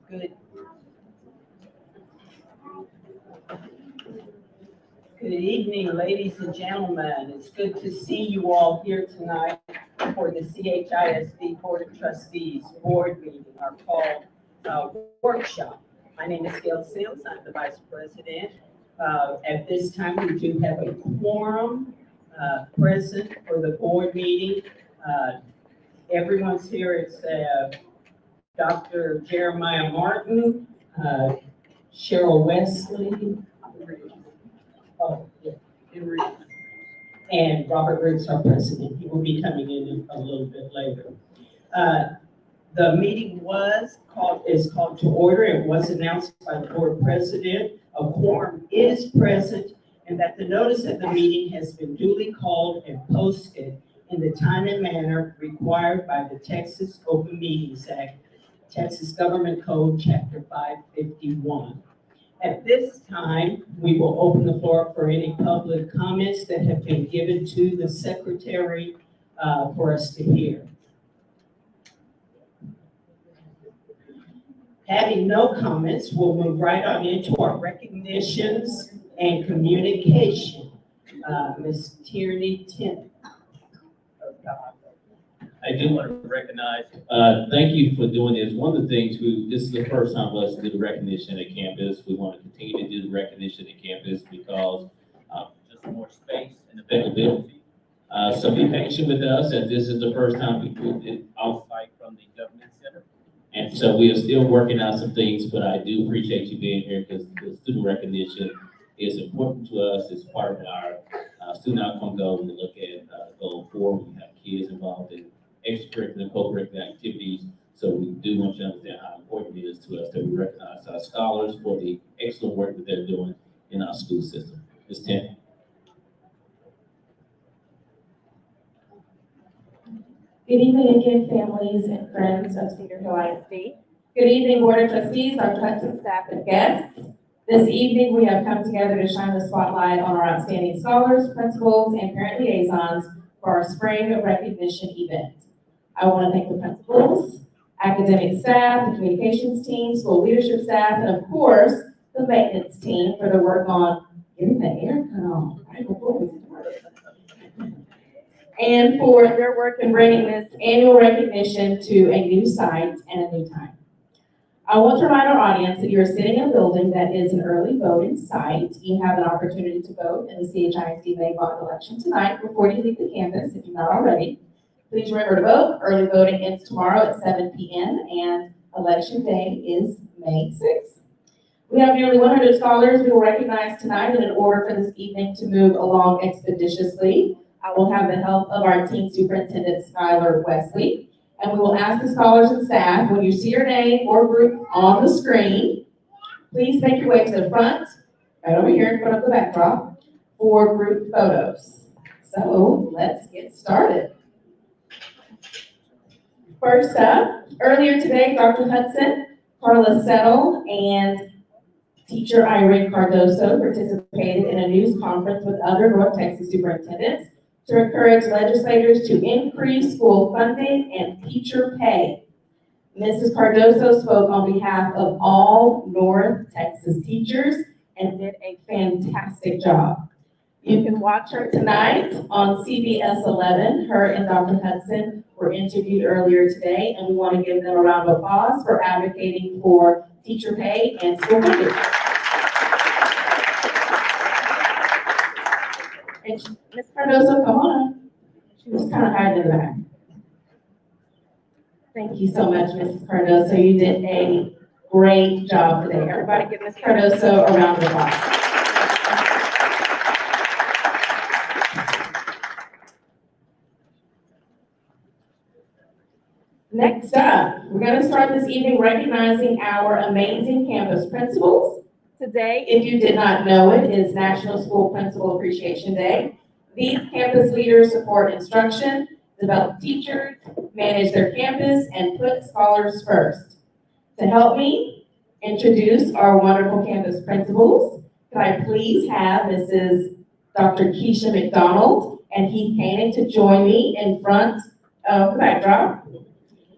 Good. Good evening, ladies and gentlemen. It's good to see you all here tonight for the CHISD Board of Trustees Board meeting, our fall workshop. My name is Gail Sims. I'm the Vice President. At this time, we do have a quorum present for the board meeting. Everyone's here. It's Dr. Jeremiah Martin, Cheryl Wesley, and Robert Riggs, our president. He will be coming in a little bit later. The meeting is called to order. It was announced by the board president. A quorum is present, and that the notice of the meeting has been duly called and posted in the time and manner required by the Texas Open Meetings Act, Texas Government Code, Chapter 551. At this time, we will open the floor for any public comments that have been given to the secretary for us to hear. Having no comments, we'll move right on into our recognitions and communication. Ms. Tierney Tennant. I do want to recognize, thank you for doing this. One of the things, this is the first time for us to do the recognition at campus. We want to continue to do the recognition at campus because just more space and availability. So be patient with us, as this is the first time we moved it off-site from the government center. And so we are still working out some things, but I do appreciate you being here because the student recognition is important to us. It's part of our student outcome goal. We look at goal 4, we have kids involved in extracurricular and co-curricular activities. So we do want you to understand how important it is to us that we recognize our scholars for the excellent work that they're doing in our school system. Ms. Tennant. Good evening again, families and friends of Cedar Hill ISD. Good evening, Board of Trustees, Dr. Hudson, staff, and guests. This evening, we have come together to shine the spotlight on our outstanding scholars, principals, and parent liaisons for our spring recognition event. I want to thank the principals, academic staff, the communications team, school leadership staff, and of course, the maintenance team for their work on getting the air cut on right before we started. And for their work in bringing this annual recognition to a new site and a new time. I want to remind our audience that you're sitting in a building that is an early voting site. You have an opportunity to vote in the CHISD May bond election tonight before you leave the campus, if you're not already. Please remember to vote. Early voting ends tomorrow at 7 p.m. and election day is May 6th. We have nearly 100 scholars we will recognize tonight, and in order for this evening to move along expeditiously, I will have the help of our team superintendent, Skylar Wesley. And we will ask the scholars and staff, when you see your name or group on the screen, please make your way to the front, right over here in front of the backdrop, for group photos. So let's get started. First up, earlier today, Dr. Hudson, Carla Settle, and teacher Irene Cardoso participated in a news conference with other North Texas superintendents to encourage legislators to increase school funding and teacher pay. Mrs. Cardoso spoke on behalf of all North Texas teachers and did a fantastic job. You can watch her tonight on CBS 11. Her and Dr. Hudson were interviewed earlier today, and we want to give them a round of applause for advocating for teacher pay and school funding. And Ms. Cardoso, come on. She was kind of hiding in the back. Thank you so much, Mrs. Cardoso. You did a great job today. Everybody give Ms. Cardoso a round of applause. Next up, we're going to start this evening recognizing our amazing campus principals. Today, if you did not know it, is National School Principal Appreciation Day. These campus leaders support instruction, develop teachers, manage their campus, and put scholars first. To help me introduce our wonderful campus principals, could I please have Mrs. Dr. Keisha McDonald, and Heath Koenig to join me in front of the backdrop.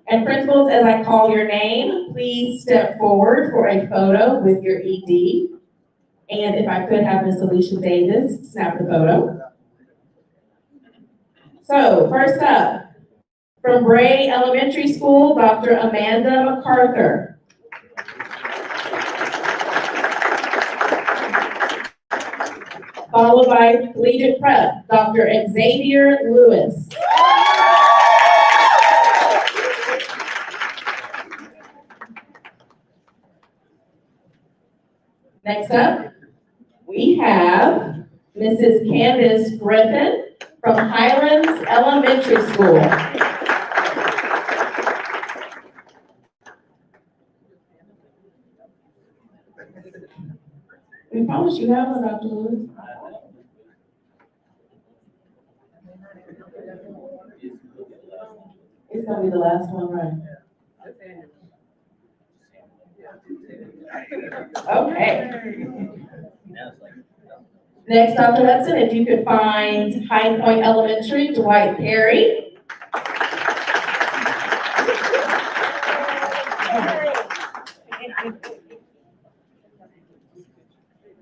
And principals, as I call your name, please step forward for a photo with your ED. And if I could have Miss Alicia Davis snap the photo. So first up, from Bray Elementary School, Dr. Amanda MacArthur. Followed by Collegiate Prep, Dr. Xavier Lewis. Next up, we have Mrs. Candace Griffin from Highlands Elementary School. We promise you have one, Dr. Lewis. It's gonna be the last one, right? Okay. Next, Dr. Hudson, if you could find High Point Elementary, Dwight Perry.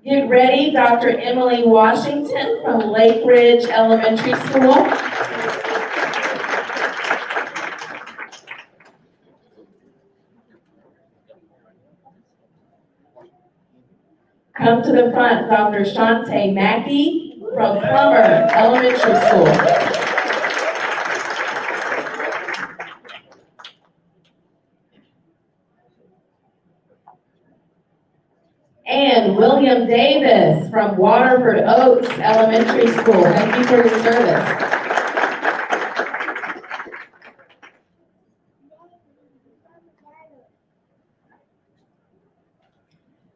Get ready, Dr. Emily Washington from Lake Ridge Elementary School. Come to the front, Dr. Shante Mackey from Plummer Elementary School. And William Davis from Waterford Oaks Elementary School. Thank you for your service.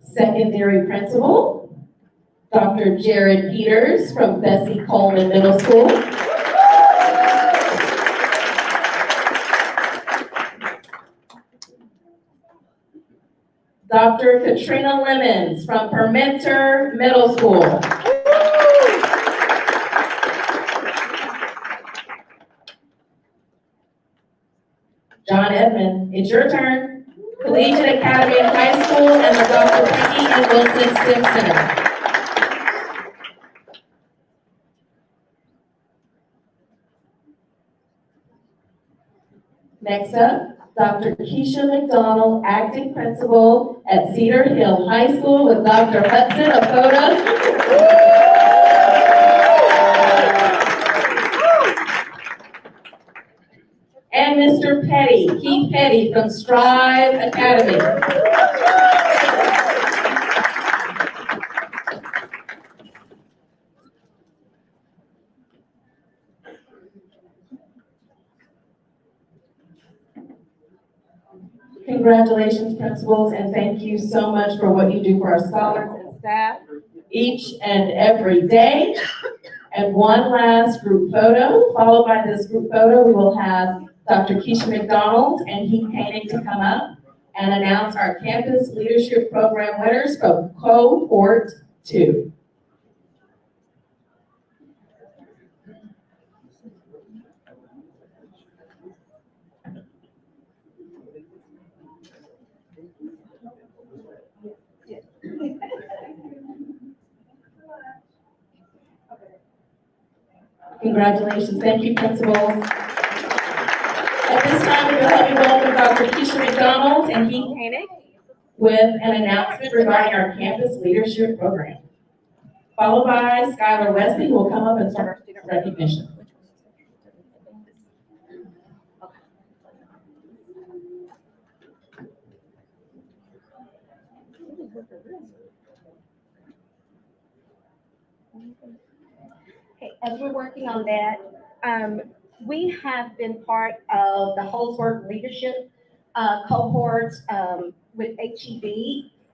Secondary principal, Dr. Jared Peters from Bessie Coleman Middle School. Dr. Katrina Lemons from Permenter Middle School. John Edmond, it's your turn. Collegiate Academy High School and the Dr. Frankie and Wilson STEM Center. Next up, Dr. Keisha McDonald, acting principal at Cedar Hill High School with Dr. Hudson, a photo. And Mr. Petty, Keith Petty from Strive Academy. Congratulations, principals, and thank you so much for what you do for our scholars and staff each and every day. And one last group photo. Followed by this group photo, we will have Dr. Keisha McDonald and Heath Koenig to come up and announce our Campus Leadership Program winners from Cohort 2. Congratulations. Thank you, principals. At this time, we will have you welcome Dr. Keisha McDonald and Heath Koenig with an announcement regarding our Campus Leadership Program. Followed by Skylar Wesley, who will come up and start our student recognition. Okay, as we're working on that, we have been part of the Holsworth Leadership cohort with HEB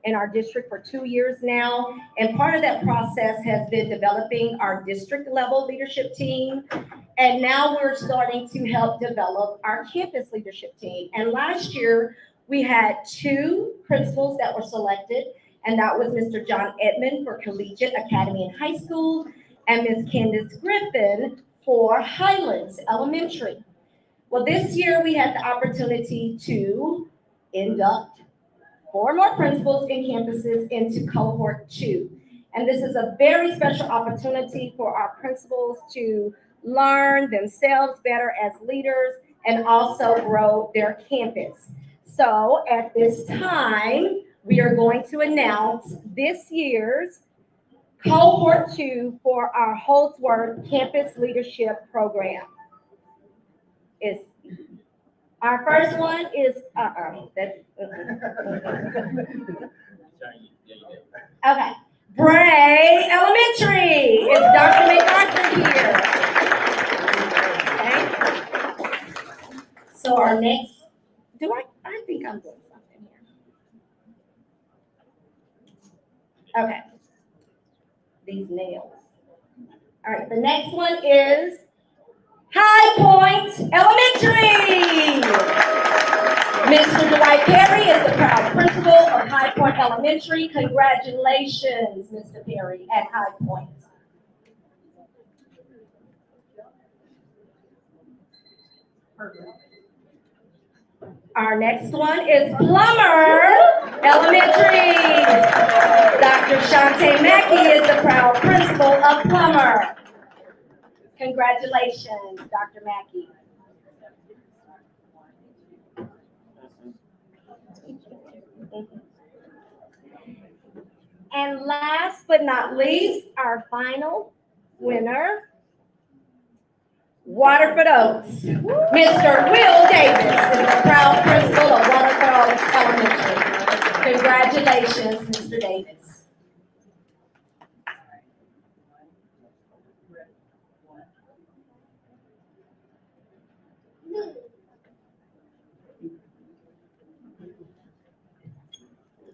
in our district for 2 years now. And part of that process has been developing our district level leadership team. And now we're starting to help develop our campus leadership team. And last year, we had 2 principals that were selected, and that was Mr. John Edmond for Collegiate Academy and High School, and Ms. Candace Griffin for Highlands Elementary. Well, this year we had the opportunity to induct 4 more principals and campuses into cohort 2. And this is a very special opportunity for our principals to learn themselves better as leaders and also grow their campus. So at this time, we are going to announce this year's cohort 2 for our Holdsworth Campus Leadership Program. Our first one is, okay. Bray Elementary. Is Dr. MacArthur here? Okay. So our next, I think I'm doing something here. Okay. These nails. All right, the next one is High Point Elementary. Mr. Dwight Perry is the proud principal of High Point Elementary. Congratulations, Mr. Perry at High Point. Our next one is Plummer Elementary. Dr. Shante Mackey is the proud principal of Plummer. Congratulations, Dr. Mackey. And last but not least, our final winner, Waterford Oaks. Mr. Will Davis is the proud principal of Waterford Oaks Elementary. Congratulations, Mr. Davis.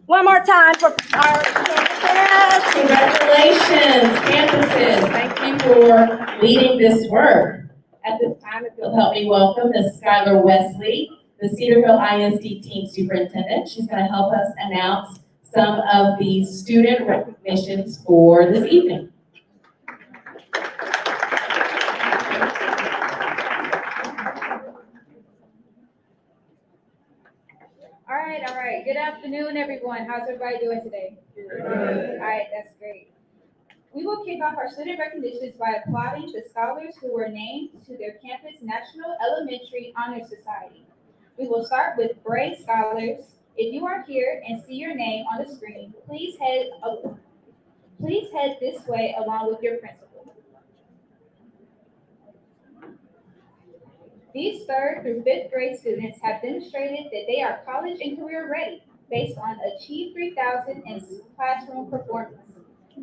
One more time for our campus. Congratulations, campuses. Thank you for leading this work. At this time, if you'll help me welcome Ms. Skylar Wesley, the Cedarville ISD Team Superintendent. She's going to help us announce some of the student recognitions for this evening. All right. Good afternoon, everyone. How's everybody doing today? Good. All right, that's great. We will kick off our student recognitions by applauding the scholars who were named to their campus National Elementary Honor Society. We will start with Bray Scholars. If you are here and see your name on the screen, please head this way along with your principal. These 3rd through 5th grade students have demonstrated that they are college and career ready based on Achieve 3000 and classroom performance.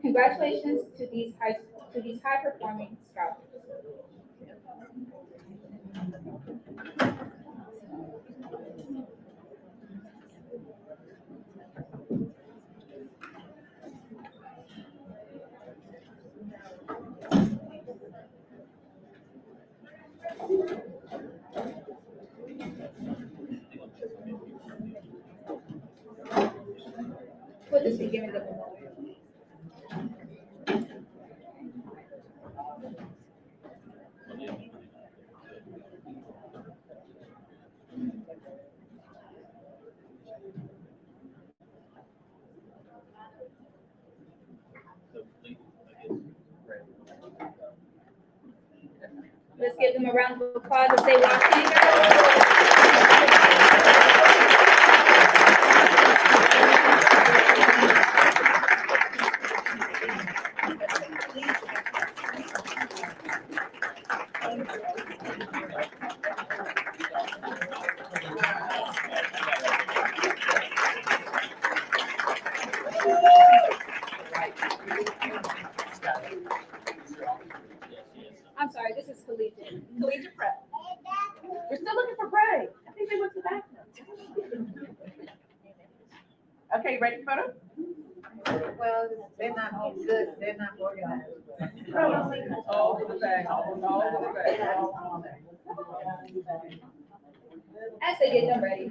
Congratulations to these high performing scholars. We'll just be giving them a moment. Let's give them a round of applause as they walk in. I'm sorry, this is collegiate prep. We're still looking for Bray. I think they went to the back. Okay, ready for photo? Well, they're not good, they're not organized. All to the back, all to the back. As they get them ready.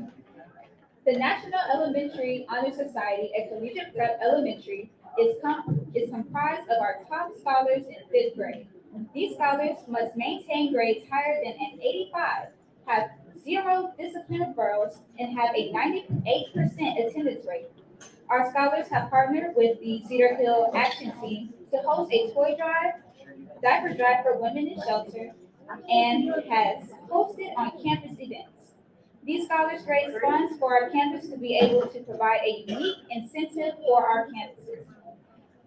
The National Elementary Honor Society at Collegiate Prep Elementary is comprised of our top scholars in fifth grade. These scholars must maintain grades higher than an 85, have zero discipline referrals, and have a 98% attendance rate. Our scholars have partnered with the Cedar Hill Action Team to host a toy drive, diaper drive for women in shelter, and has hosted on-campus events. These scholars raise funds for our campus to be able to provide a unique incentive for our campuses.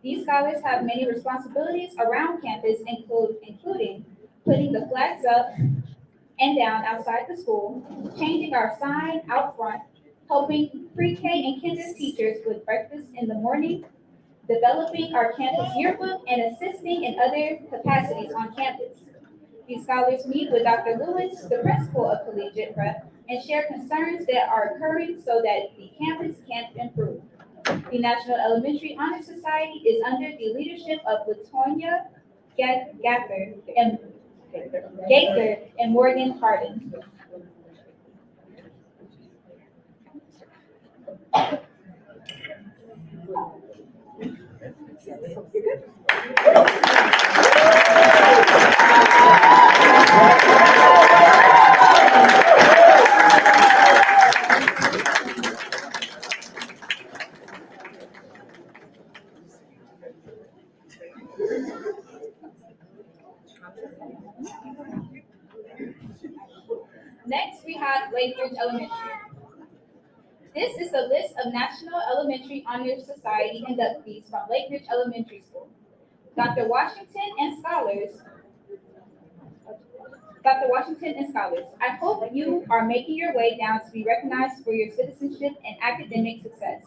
These scholars have many responsibilities around campus, including putting the flags up and down outside the school, changing our sign out front, helping pre-K and kinder teachers with breakfast in the morning, developing our campus yearbook, and assisting in other capacities on campus. These scholars meet with Dr. Lewis, the principal of Collegiate Prep, and share concerns that are occurring so that the campus can improve. The National Elementary Honor Society is under the leadership of Latonya Gaither and Morgan Hardin. Next, we have Lakeridge Elementary. This is the list of National Elementary Honor Society inductees from Lakeridge Elementary School. Dr. Washington and scholars, I hope you are making your way down to be recognized for your citizenship and academic success.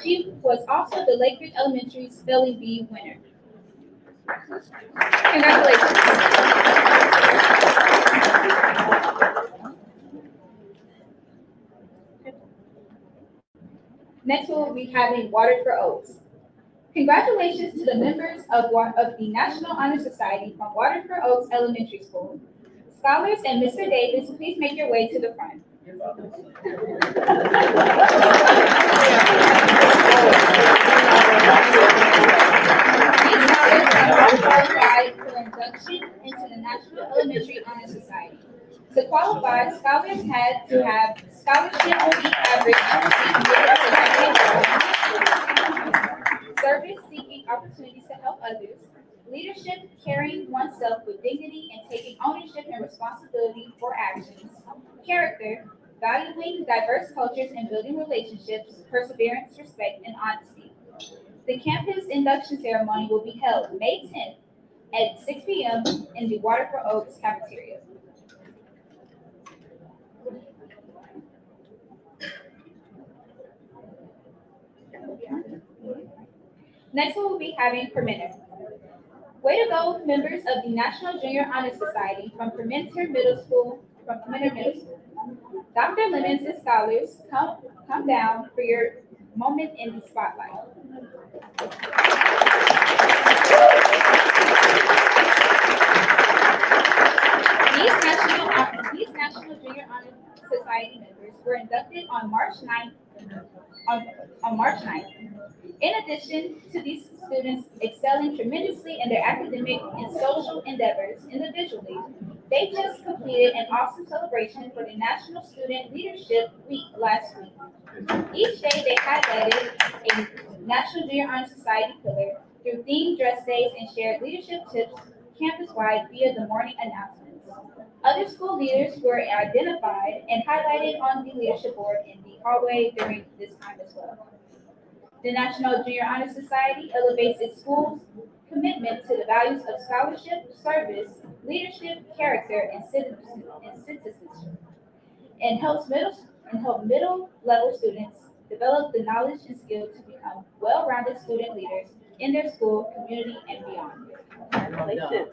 She was also the Lakeridge Elementary Spelling Bee winner. Congratulations. Next, we'll be having Watered for Oats. Congratulations to the members of the National Honor Society from Watered for Oaks Elementary School. Scholars and Mr. Davis, please make your way to the front. These scholars are all qualified for induction into the National Elementary Honor Society. To qualify, scholars had to have scholarship beat average, service seeking opportunities to help others, leadership carrying oneself with dignity and taking ownership and responsibility for actions, character, valuing diverse cultures and building relationships, perseverance, respect, and honesty. The campus induction ceremony will be held May 10th at 6 p.m. in the Water for Oaks cafeteria. Next, we will be having Permenter. Way to go, members of the National Junior Honor Society from Permenter Middle School. Dr. Lemons and scholars, come down for your moment in the spotlight. These National Junior Honor Society members were inducted on March 9th. On March 9th. In addition to these students excelling tremendously in their academic and social endeavors individually, they just completed an awesome celebration for the National Student Leadership Week last week. Each day they highlighted a National Junior Honor Society pillar through themed dress days and shared leadership tips campus-wide via the morning announcements. Other school leaders were identified and highlighted on the leadership board in the hallway during this time as well. The National Junior Honor Society elevates its school's commitment to the values of scholarship, service, leadership, character, and citizenship, and help middle level students develop the knowledge and skill to become well-rounded student leaders in their school, community, and beyond. Congratulations.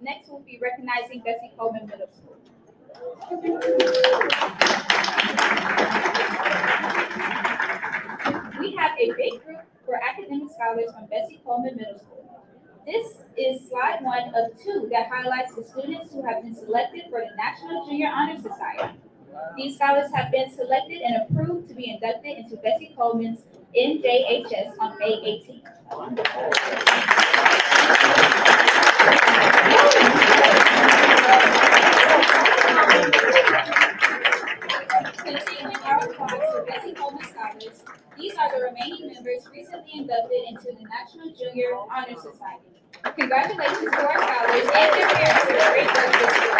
Next, we'll be recognizing Bessie Coleman Middle School. We have a big group for academic scholars from Bessie Coleman Middle School. This is slide 1 of 2 that highlights the students who have been selected for the National Junior Honor Society. These scholars have been selected and approved to be inducted into Bessie Coleman's NJHS on May 18th. Continuing our applause for Bessie Coleman scholars, these are the remaining members recently inducted into the National Junior Honor Society. Congratulations to our scholars and their parents for great work this year.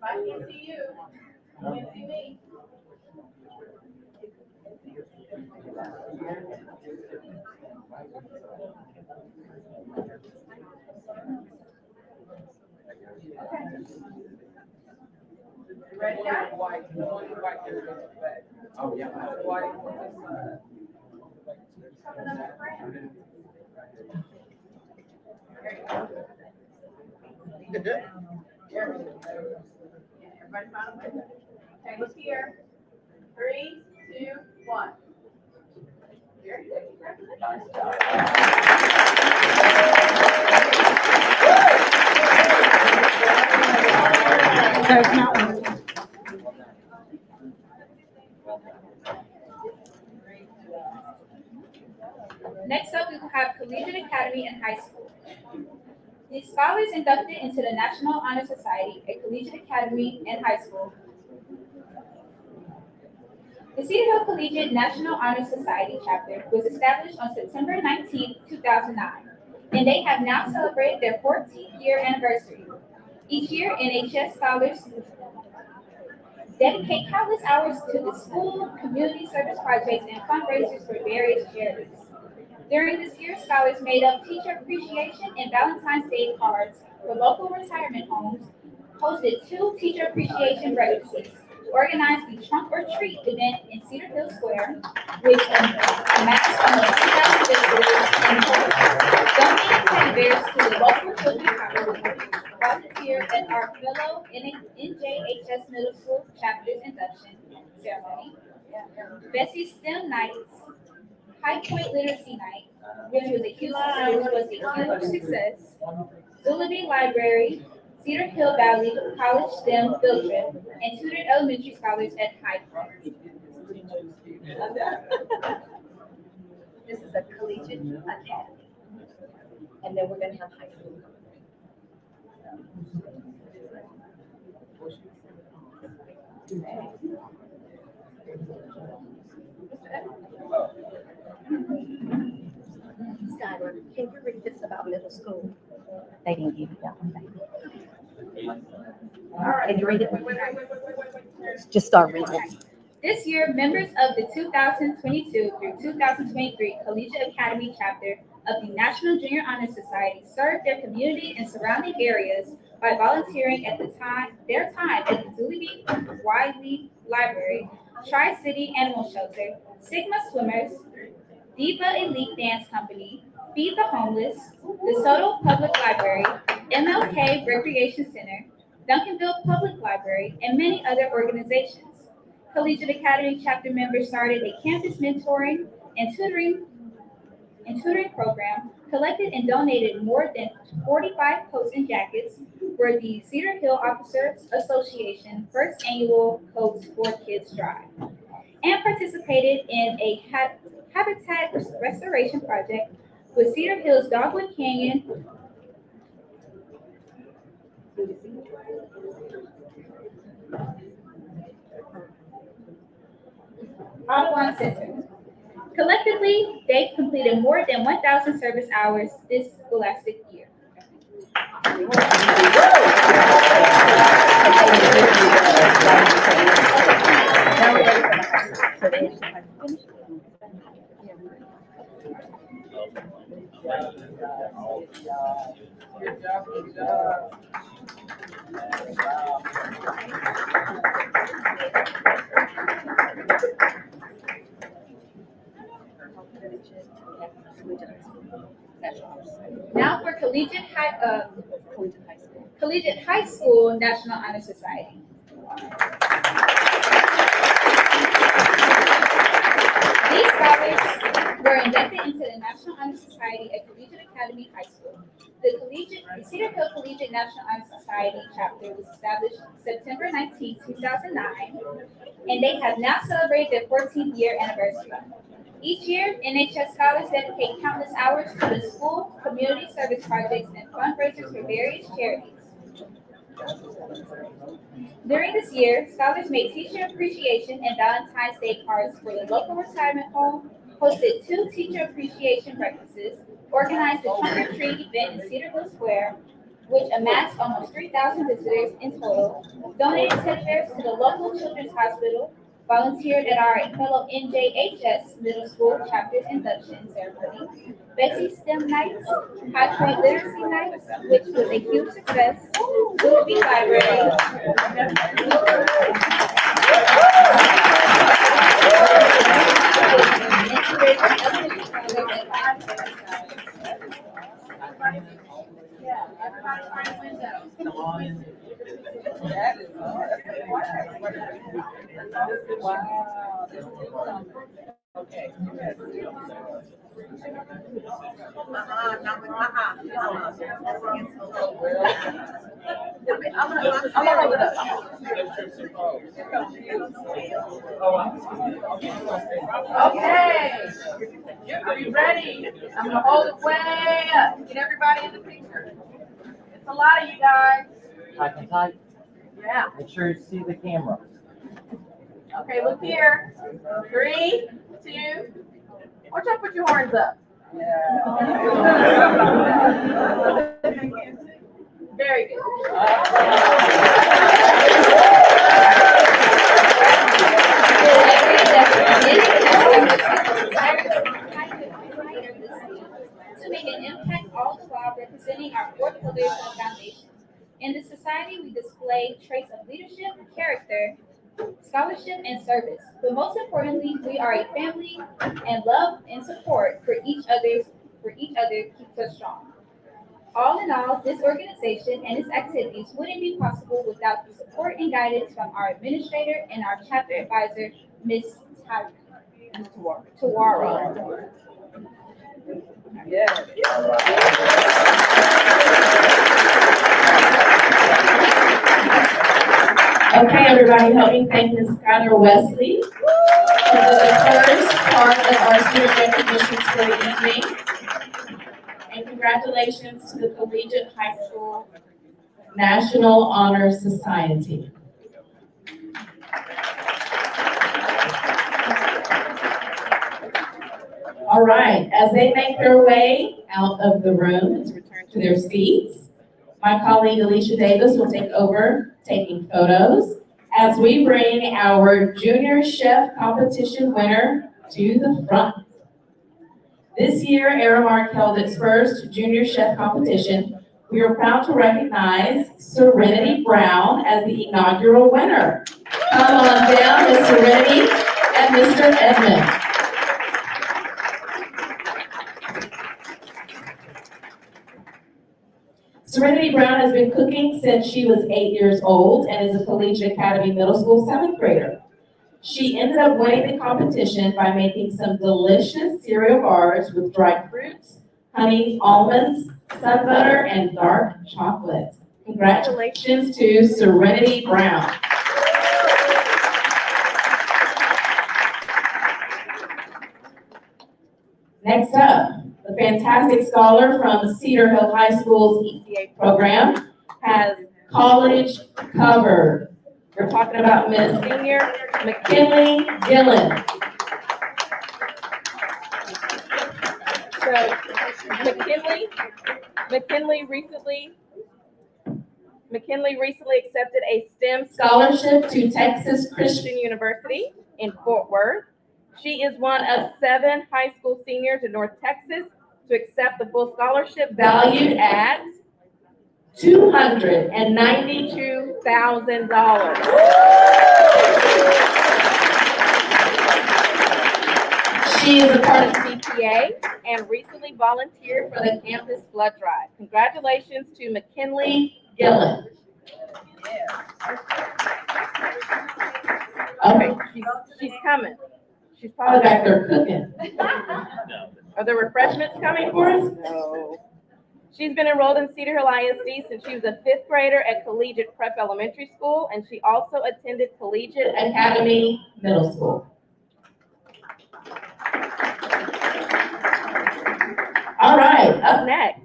I can see you. You can see me. Ready now? Oh, yeah. Everybody found a winner. Okay, look here. 3, 2, 1. Very good. Congratulations. There's not one. Next up, we will have Collegiate Academy and High School. The scholars inducted into the National Honor Society at Collegiate Academy and High School. The Cedar Hill Collegiate National Honor Society chapter was established on September 19, 2009, and they have now celebrated their 14th year anniversary. Each year, NHS scholars dedicate countless hours to the school, community service projects, and fundraisers for various charities. During this year, scholars made up teacher appreciation and Valentine's Day cards for local retirement homes, hosted 2 teacher appreciation breakfasts, organized the Trunk or Treat event in Cedar Hill Square, which amassed almost 2,000 visitors and donated teddy bears to the local children's hospital, volunteered at our fellow NJHS Middle School chapter's induction ceremony, Bessie's STEM Nights, High Point Literacy Night, which was a huge success, Zullaby Library, Cedar Hill Valley College STEM field trip, and tutored elementary scholars at High Point. This is a collegiate academy. And then we're gonna have high school. Skylar, can you read this about middle school? They didn't give you that one. All right. Can you read it? Just start reading. This year, members of the 2022 through 2023 Collegiate Academy chapter of the National Junior Honor Society served their community and surrounding areas by volunteering at their time at the Zullaby Wiley Library, Tri-City Animal Shelter, Sigma Swimmers, Diva Elite Dance Company, Feed the Homeless, DeSoto Public Library, MLK Recreation Center, Duncanville Public Library, and many other organizations. Collegiate Academy chapter members started a campus mentoring and tutoring program, collected and donated more than 45 coats and jackets for the Cedar Hill Officers Association first annual Coats for Kids Drive, and participated in a habitat restoration project with Cedar Hill's Dogwood Canyon Audubon Center. Collectively, they've completed more than 1,000 service hours this scholastic year. Good job, good job. Now for Collegiate High School National Honor Society. These scholars were inducted into the National Honor Society at Collegiate Academy High School. The Cedar Hill Collegiate National Honor Society chapter was established September 19, 2009, and they have now celebrated their 14th year anniversary. Each year, NHS scholars dedicate countless hours to the school, community service projects, and fundraisers for various charities. During this year, scholars made teacher appreciation and Valentine's Day cards for the local retirement home, hosted 2 teacher appreciation breakfasts, organized the Trunk or Treat event in Cedar Hill Square, which amassed almost 3,000 visitors in total, donated teddy bears to the local children's hospital, volunteered at our fellow NJHS Middle School chapter's induction ceremony, Betsy STEM Nights, High Point Literacy Nights, which was a huge success, Luby Library. Everybody find a window. That is wow. Okay. I'm gonna hold it up. Okay. Are you ready? I'm gonna hold it way up. Get everybody in the picture. It's a lot of you guys. Tight and tight. Yeah. Make sure you see the camera. Okay, look here. 3, 2. Watch out, put your horns up. Very good. To make an impact all the while representing our 4 pillars of foundation. In the society, we display traits of leadership, character, scholarship, and service. But most importantly, we are a family, and love and support for each other keeps us strong. All in all, this organization and its activities wouldn't be possible without the support and guidance from our administrator and our chapter advisor, Ms. Tawara. Yeah. Okay, everybody, help me thank Ms. Skylar Wesley for the first part of our student recognitions for the evening. And congratulations to the Collegiate High School National Honor Society. All right, as they make their way out of the room and to return to their seats, my colleague Alicia Davis will take over taking photos as we bring our junior chef competition winner to the front. This year, Aramark held its first junior chef competition. We are proud to recognize Serenity Brown as the inaugural winner. Come on down, Ms. Serenity and Mr. Edmond. Serenity Brown has been cooking since she was 8 years old and is a Collegiate Academy Middle School 7th grader. She ended up winning the competition by making some delicious cereal bars with dried fruits, honey, almonds, sun butter, and dark chocolate. Congratulations to Serenity Brown. Next up, the fantastic scholar from Cedar Hill High School's ECA program has college covered. We're talking about Ms. Senior McKinley Gillen. So McKinley recently accepted a STEM Scholarship to Texas Christian. Christian University in Fort Worth. She is one of 7 high school seniors in North Texas to accept the full scholarship valued at $292,000. She is a part of CPA and recently volunteered for the campus blood drive. Congratulations to McKinley Gillen. Okay, she's coming. She's Probably probably back there cooking. Are there refreshments coming for us? No. She's been enrolled in Cedar Hill ISD since she was a fifth grader at Collegiate Prep Elementary School, and she also attended Collegiate Academy Middle School. All right, Up next,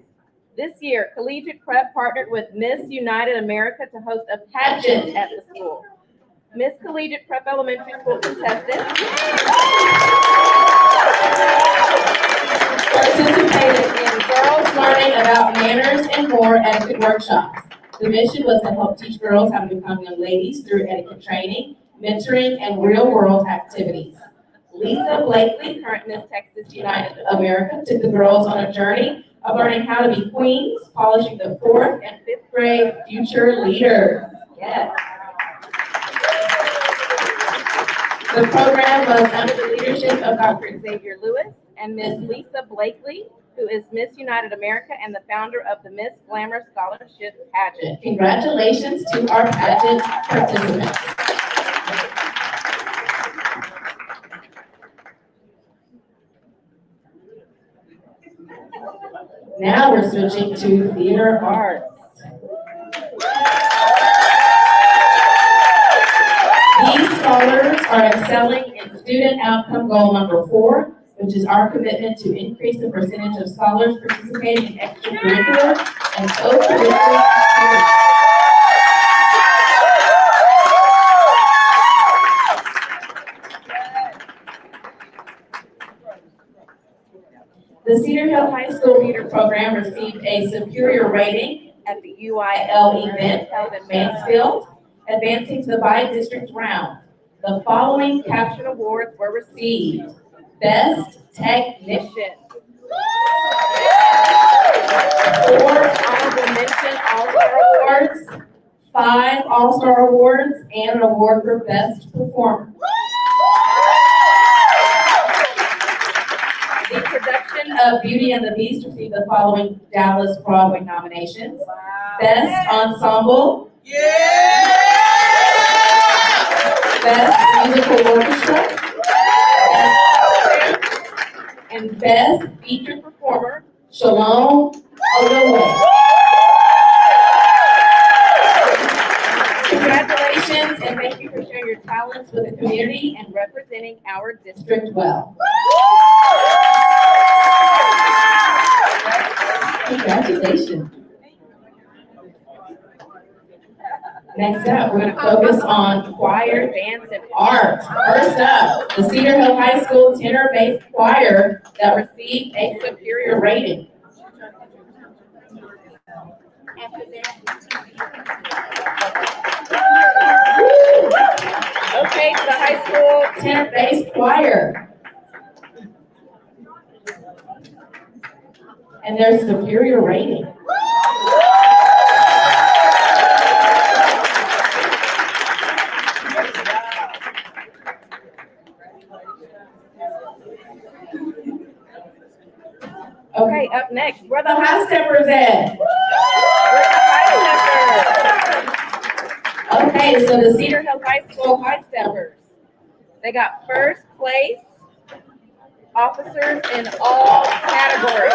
this year, Collegiate Prep partnered with Miss United America to host a pageant at the school. Miss Collegiate Prep Elementary School contestants participated in girls learning about manners and more etiquette workshops. The mission was to help teach girls how to become young ladies through etiquette training, mentoring, and real-world activities. Lisa Blakely, current Miss Texas United America, took the girls on a journey of learning how to be queens, polishing the 4th and 5th grade future leaders. Yes. The program was under the leadership of Dr. Xavier Lewis and Miss Lisa Blakely, who is Miss United America and the founder of the Miss Glamour Scholarship Pageant. Congratulations to our pageant participants. Now we're switching to theater arts. These scholars are excelling in student outcome goal number 4, which is our commitment to increase the percentage of scholars participating in extracurricular and co-curricular activities. The Cedar Hill High School Theater Program received a superior rating at the UIL event held in Mansfield, advancing to the by-district round. The following caption awards were received. Best Technician, 4 Honorable Mention All-Star Awards, 5 All-Star Awards, and an award for Best Performer. The production of Beauty and the Beast received the following Dallas Broadway nominations. Best Ensemble. Best Musical Orchestra. And Best Featured Performer, Shalom Odowe. Congratulations and thank you for sharing your talents with the community and representing our district well. Congratulations. Next up, we're going to focus on choir, dance, and art. First up, the Cedar Hill High School tenor-based choir that received a superior rating. Okay, so the high school tenor-based choir. And their superior rating. Okay, up next, Where the high steppers at? Where's the high steppers? Okay, so the Cedar Hill High School high steppers. They got first place officers in all categories.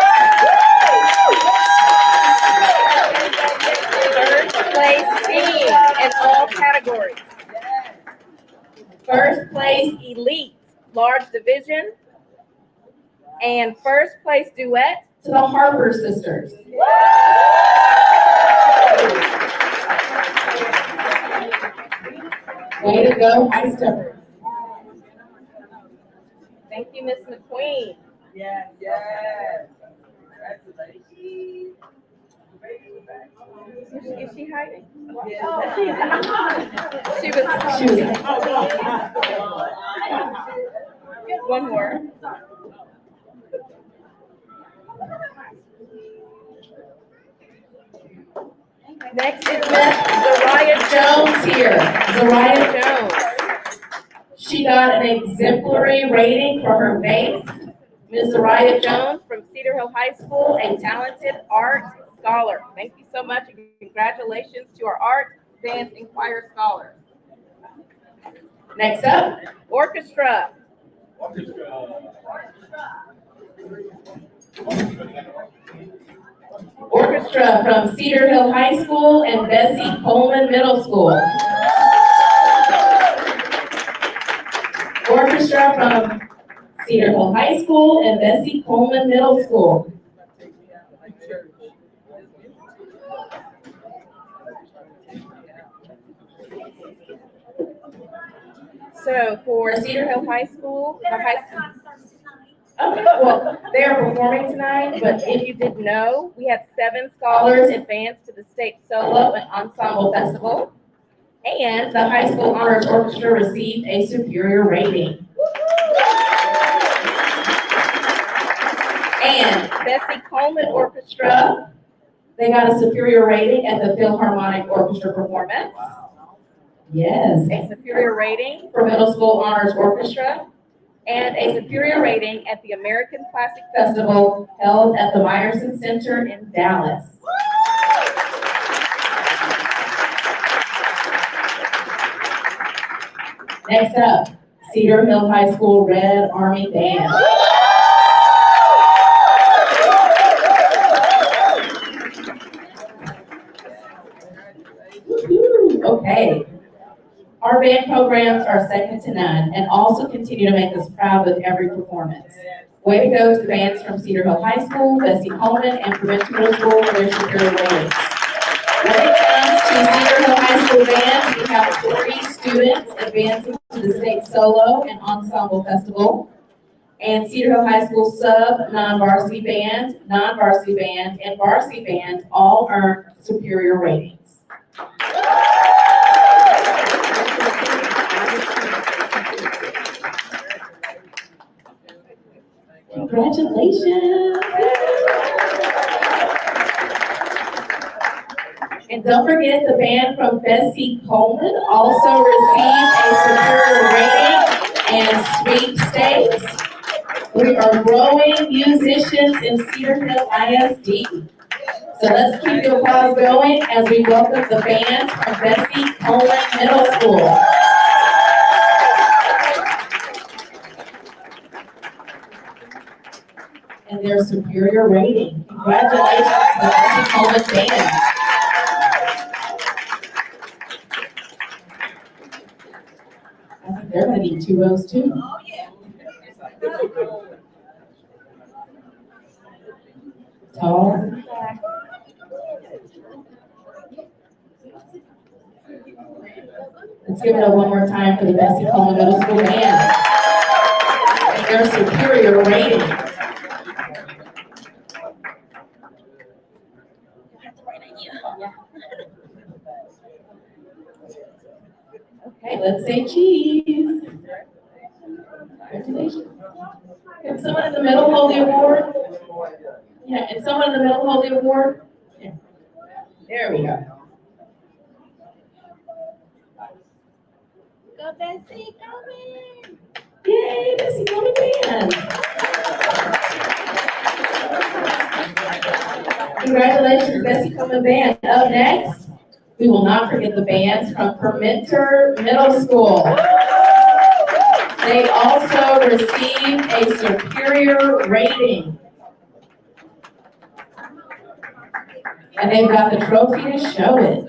First place team in all categories. First place elite large division. And first place duet to the Harper sisters. Way to go, high steppers. Thank you, Miss McQueen. Yes. Is she hiding? She was. One more. Next is Miss Zariah Jones here. Zariah Jones. She got an exemplary rating for her base. Ms. Zariah Jones from Cedar Hill High School, a talented art scholar. Thank you so much, and congratulations to our art, dance, and choir scholars. Next up, orchestra. Orchestra from Cedar Hill High School and Bessie Coleman Middle School. Orchestra from Cedar Hill High School and Bessie Coleman Middle School. So for Cedar Hill High School, the high school. Okay, well, they are performing tonight, but if you didn't know, we had 7 scholars advance to the state solo and ensemble festival. And the high school honors orchestra received a superior rating. And Bessie Coleman Orchestra, they got a superior rating at the Philharmonic Orchestra performance. Yes, a superior rating for middle school honors orchestra, and a superior rating at the American Classic Festival held at the Meyerson Center in Dallas. Next up, Cedar Hill High School Red Army Band. Okay. Our band programs are second to none and also continue to make us proud with every performance. Way to go to the bands from Cedar Hill High School, Bessie Coleman, and Preventer Middle School for their superior ratings. When it comes to Cedar Hill High School band, we have 3 students advancing to the state solo and ensemble festival. And Cedar Hill High School sub, non-varsity band, and varsity band all earned superior ratings. Congratulations. And don't forget, the band from Bessie Coleman also received a superior rating and sweepstakes. We are growing musicians in Cedar Hill ISD. So let's keep the applause going as we welcome the band from Bessie Coleman Middle School. And their superior rating. Congratulations to the Bessie Coleman band. I think they're going to need 2 rows too. Oh, yeah. Tall. Let's give it up one more time for the Bessie Coleman Middle School band. And their superior rating. Okay, let's say cheese. Congratulations. Can someone in the middle hold the award? Yeah, and someone in the middle hold the award? Yeah. There we go. Go Bessie, go in. Yay, Bessie Coleman band. Congratulations, Bessie Coleman band. Up next, we will not forget the bands from Preventer Middle School. They also received a superior rating. And they've got the trophy to show it.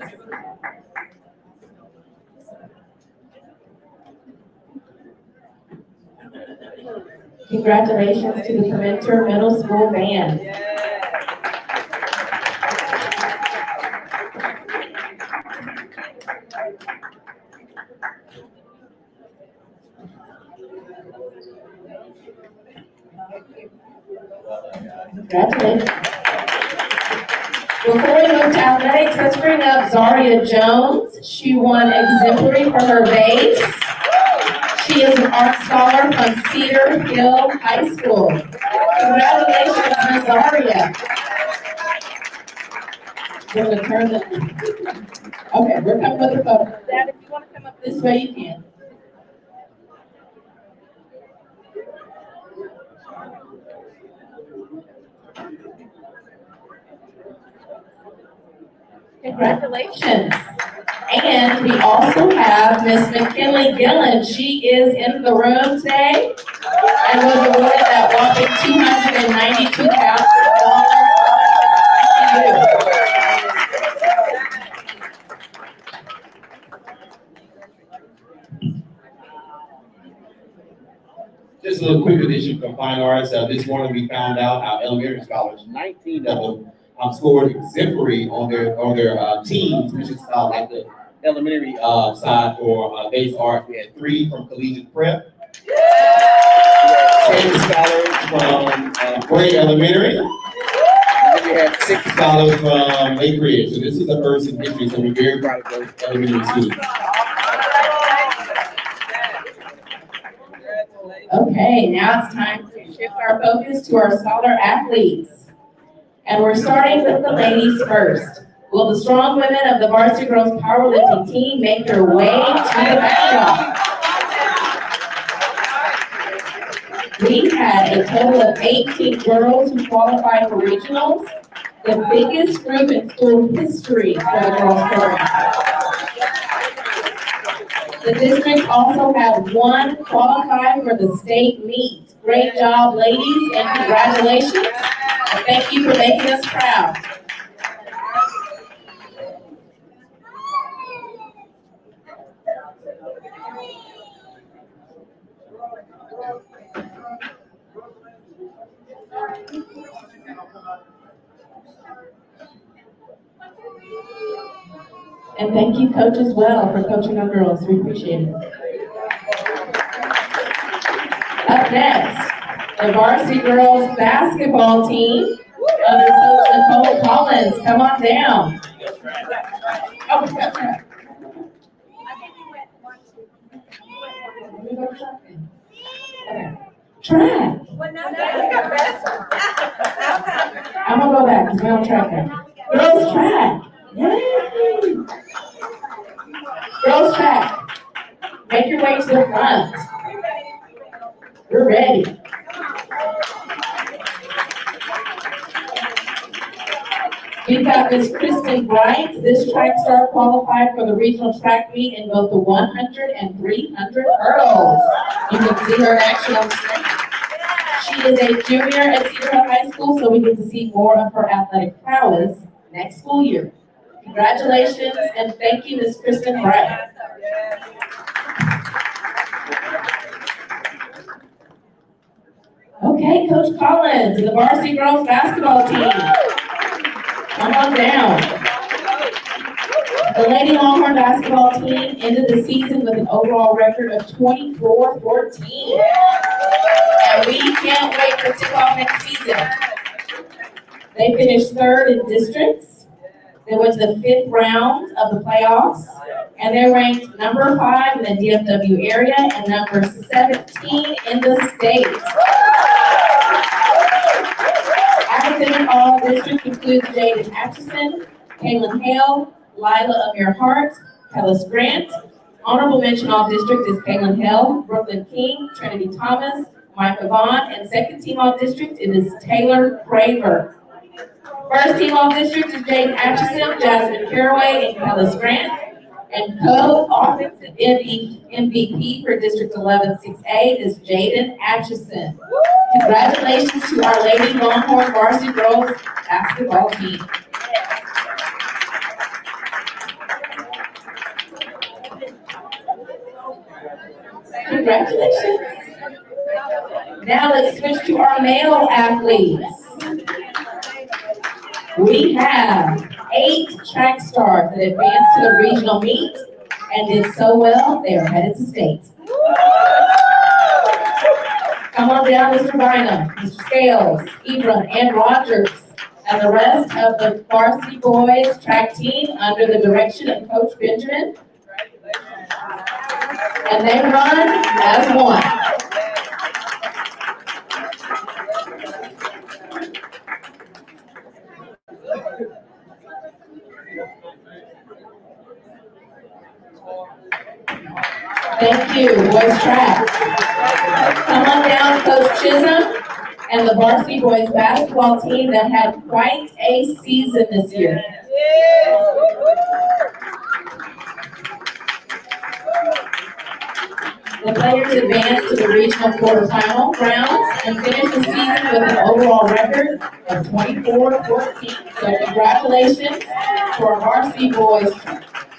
Congratulations to the Preventer Middle School band. Congratulations. Before we move to athletics, let's bring up Zaria Jones. She won exemplary for her bass. She is an art scholar from Cedar Hill High School. Congratulations, Ms. Zaria. We're gonna turn the, okay, we're coming with the photo. Dad, if you wanna come up this way, you can. Congratulations. And we also have Miss McKinley Gillen. She is in the room today and was awarded that whopping $292,000. Just a little quick addition from Fine Arts. This morning we found out our elementary scholars, 19 of them, scored exemplary on their teams, which is like the elementary side for base arts. We had 3 from Collegiate Prep, 10 scholars from Gray Elementary, and then we had 6 scholars from 8th grade. So this is the first in history, so we're very proud of those elementary students. Okay, now it's time to shift our focus to our scholar athletes. And we're starting with the ladies first. Will the strong women of the Varsity Girls Powerlifting team make their way to the backdrop? We had a total of 18 girls who qualified for regionals, the biggest group in school history for the girls program. The district also had 1 qualify for the state meet. Great job, ladies, and congratulations. And thank you for making us proud. And thank you, coach, as well, for coaching our girls. We appreciate it. Up next, the Varsity Girls Basketball Team under Coach Nicole Collins. Come on down. Oh, okay. Track. I'm gonna go back because we don't track that. Girls track. Yay! Girls track. Make your way to the front. We're ready. We've got Miss Kristen Bright. This track star qualified for the regional track meet in both the 100 and 300 hurdles. You can see her in action on the screen. She is a junior at Cedar High School, so we get to see more of her athletic prowess next school year. Congratulations and thank you, Ms. Kristen Bright. Okay, Coach Collins, the Varsity Girls Basketball Team. Come on down. The Lady Longhorn Basketball Team ended the season with an overall record of 24-14. And we can't wait for tip-off next season. They finished 3rd in districts. They went to the 5th round of the playoffs. And they're ranked number 5 in the DFW area and number 17 in the state. Academic All District includes Jaden Atchison, Kaylin Hale, Lila of Your Heart, Kellis Grant. Honorable mention All District is Kaylin Hale, Brooklyn King, Trinity Thomas, Micah Vaughn, and second team All District it is Taylor Craver. First team All District is Jaden Atchison, Jasmine Caraway, and Kellis Grant. And co-offensive MVP for District 11-6A is Jaden Atchison. Congratulations to our Lady Longhorn Varsity Girls Basketball Team. Congratulations. Now let's switch to our male athletes. We have 8 track stars that advanced to the regional meet and did so well, they are headed to state. Come on down, Mr. Bynum, Mr. Scales, Ebron, and Rogers, and the rest of the varsity boys track team under the direction of Coach Benjamin. And they run as one. Thank you, boys track. Come on down, Coach Chisholm and the varsity boys basketball team that had quite a season this year. The players advanced to the regional quarterfinal rounds and finished the season with an overall record of 24-14. So congratulations to our varsity boys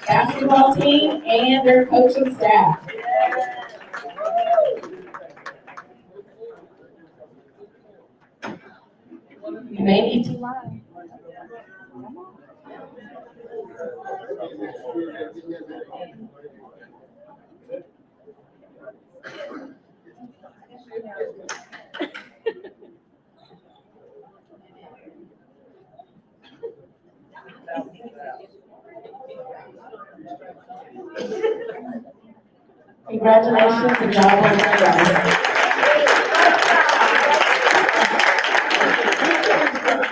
basketball team and their coaching staff. You may need to lie. Congratulations and job well done.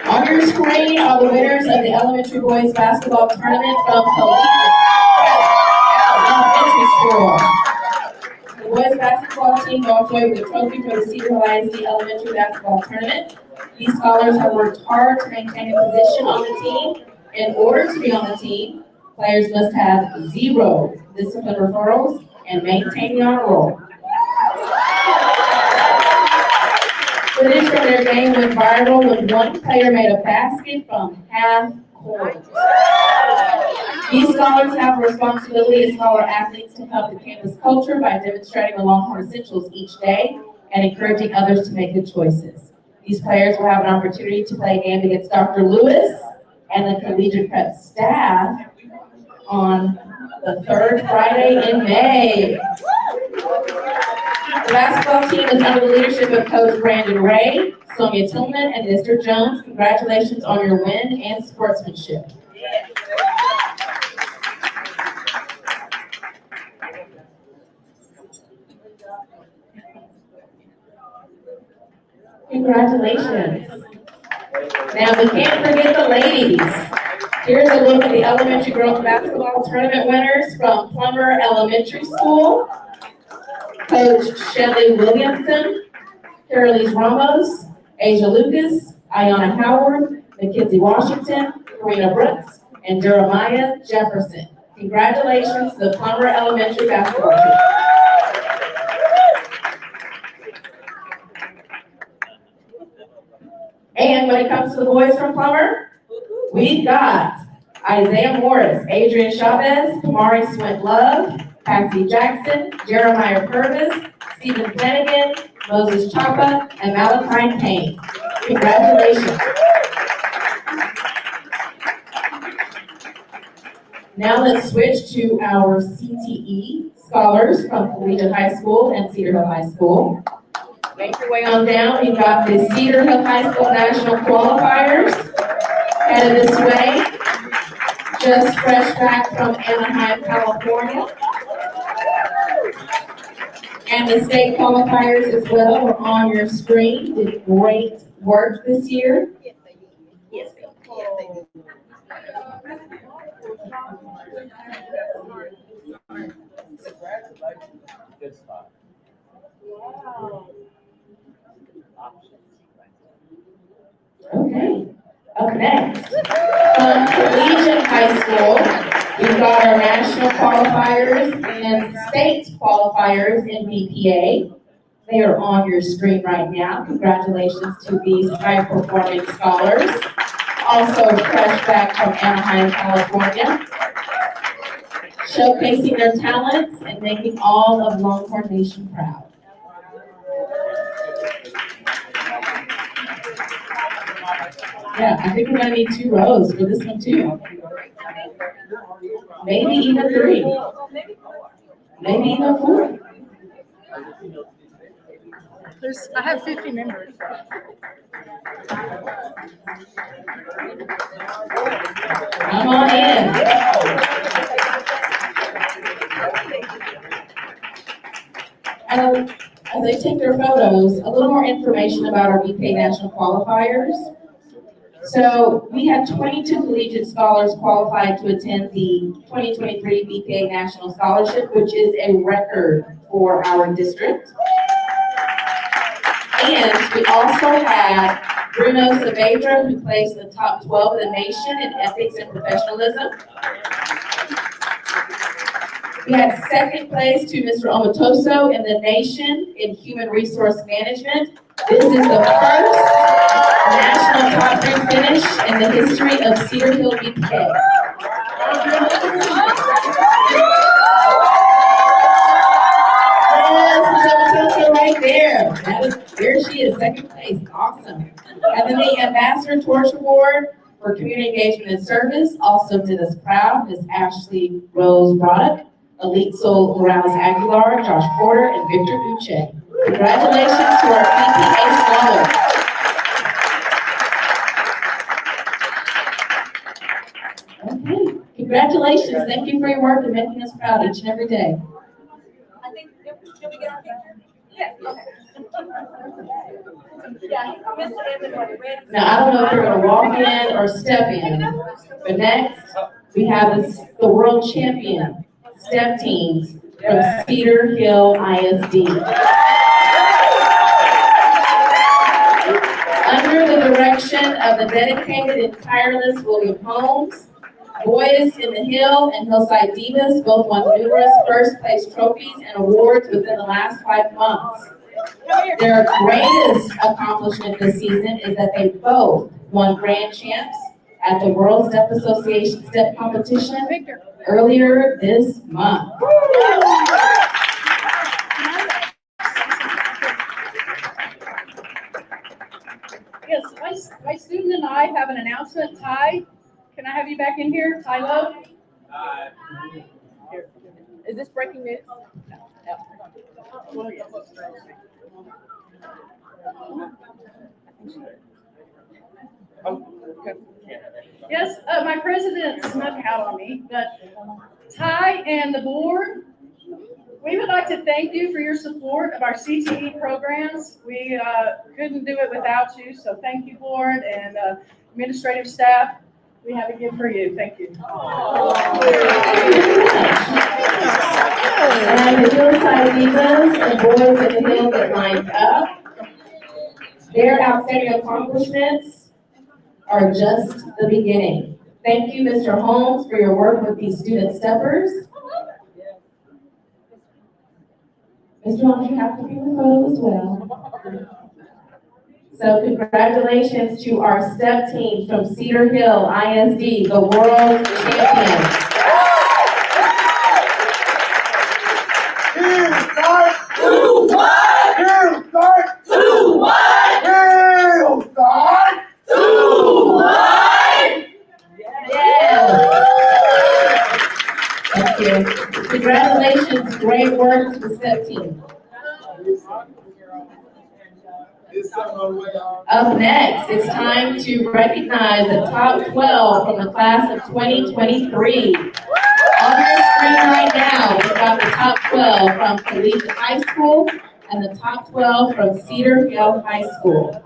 On your screen are the winners of the elementary boys basketball tournament from Collegiate Elementary School. The boys basketball team walked away with a trophy for the Cedar CHISD elementary basketball tournament. These scholars have worked hard to maintain a position on the team. In order to be on the team, players must have 0 discipline referrals and maintain the honor roll. Footage from their game went viral when one player made a basket from half court. These scholars have a responsibility as scholar athletes to help the campus culture by demonstrating the Longhorn essentials each day and encouraging others to make good choices. These players will have an opportunity to play a game against Dr. Lewis and the Collegiate Prep staff on the 3rd Friday in May. The basketball team is under the leadership of Coach Brandon Ray, Sonia Tillman, and Mr. Jones. Congratulations on your win and sportsmanship. Congratulations. Now we can't forget the ladies. Here's a look at the elementary girls basketball tournament winners from Plummer Elementary School. Coach Shelly Williamson, Carolise Ramos, Asia Lucas, Ayana Howard, Mackenzie Washington, Karina Brooks, and Jeremiah Jefferson. Congratulations to the Plummer Elementary basketball team. And when it comes to the boys from Plummer, we've got Isaiah Morris, Adrian Chavez, Kamari Swint Love, Cassie Jackson, Jeremiah Purvis, Stephen Flanagan, Moses Chapa, and Malachi Payne. Congratulations. Now let's switch to our CTE scholars from Collegiate High School and Cedar Hill High School. Make your way on down. We've got the Cedar Hill High School National Qualifiers headed this way. Just fresh back from Anaheim, California. And the state qualifiers as well are on your screen. Did great work this year. Yes, they did. Good spot. Okay. Up next, from Collegiate High School, we've got our national qualifiers and state qualifiers in BPA. They are on your screen right now. Congratulations to these high-performing scholars. Also fresh back from Anaheim, California, showcasing their talents and making all of Longhorn Nation proud. Yeah, I think we're gonna need 2 rows for this one too. Maybe even 3. Maybe even 4. I have 50 members. Come on in. As they take their photos, a little more information about our BPA National Qualifiers. So we had 22 collegiate scholars qualified to attend the 2023 BPA National Scholarship, which is a record for our district. And we also had Bruno Saavedra, who placed in the top 12 of the nation in ethics and professionalism. We had second place to Mr. Omatoso in the nation in human resource management. This is the first national top 3 finish in the history of Cedar Hill BPA. Right there. There she is, second place. Awesome. And then the Ambassador Torch Award for Community Engagement and Service also did us proud. Ms. Ashley Rose Broderick, Elite Soul Morales Aguilar, Josh Porter, and Victor Uche. Congratulations to our PPA scholars. Okay, congratulations. Thank you for your work and making us proud each and every day. I think, did we get our picture? Yeah, okay. Yeah, Mr. Evans was ready. Now, I don't know if they're gonna walk in or step in, but next, we have the world champion step teams from Cedar Hill ISD. Under the direction of the dedicated and tireless William Holmes, Boys in the Hill and Hillside Divas both won numerous first place trophies and awards within the last 5 months. Their greatest accomplishment this season is that they both won grand champs at the World Step Association Step Competition earlier this month. Yes, my student and I have an announcement. Ty, can I have you back in here? Ty Lowe? Is this breaking news? Yes, my president snuck out on me, but Ty and the board, we would like to thank you for your support of our CTE programs. We couldn't do it without you, so thank you, board and administrative staff. We have a gift for you. Thank you. And the Hillside Divas and Boys in the Hill that lined up, their outstanding accomplishments are just the beginning. Thank you, Mr. Holmes, for your work with these student steppers. Mr. Holmes, you have to be in the photo as well. So congratulations to our step team from Cedar Hill ISD, the world champions. Thank you. Congratulations, great work to the step team. Up next, it's time to recognize the top 12 from the class of 2023. On your screen right now, we've got the top 12 from Collegiate High School and the top 12 from Cedar Hill High School.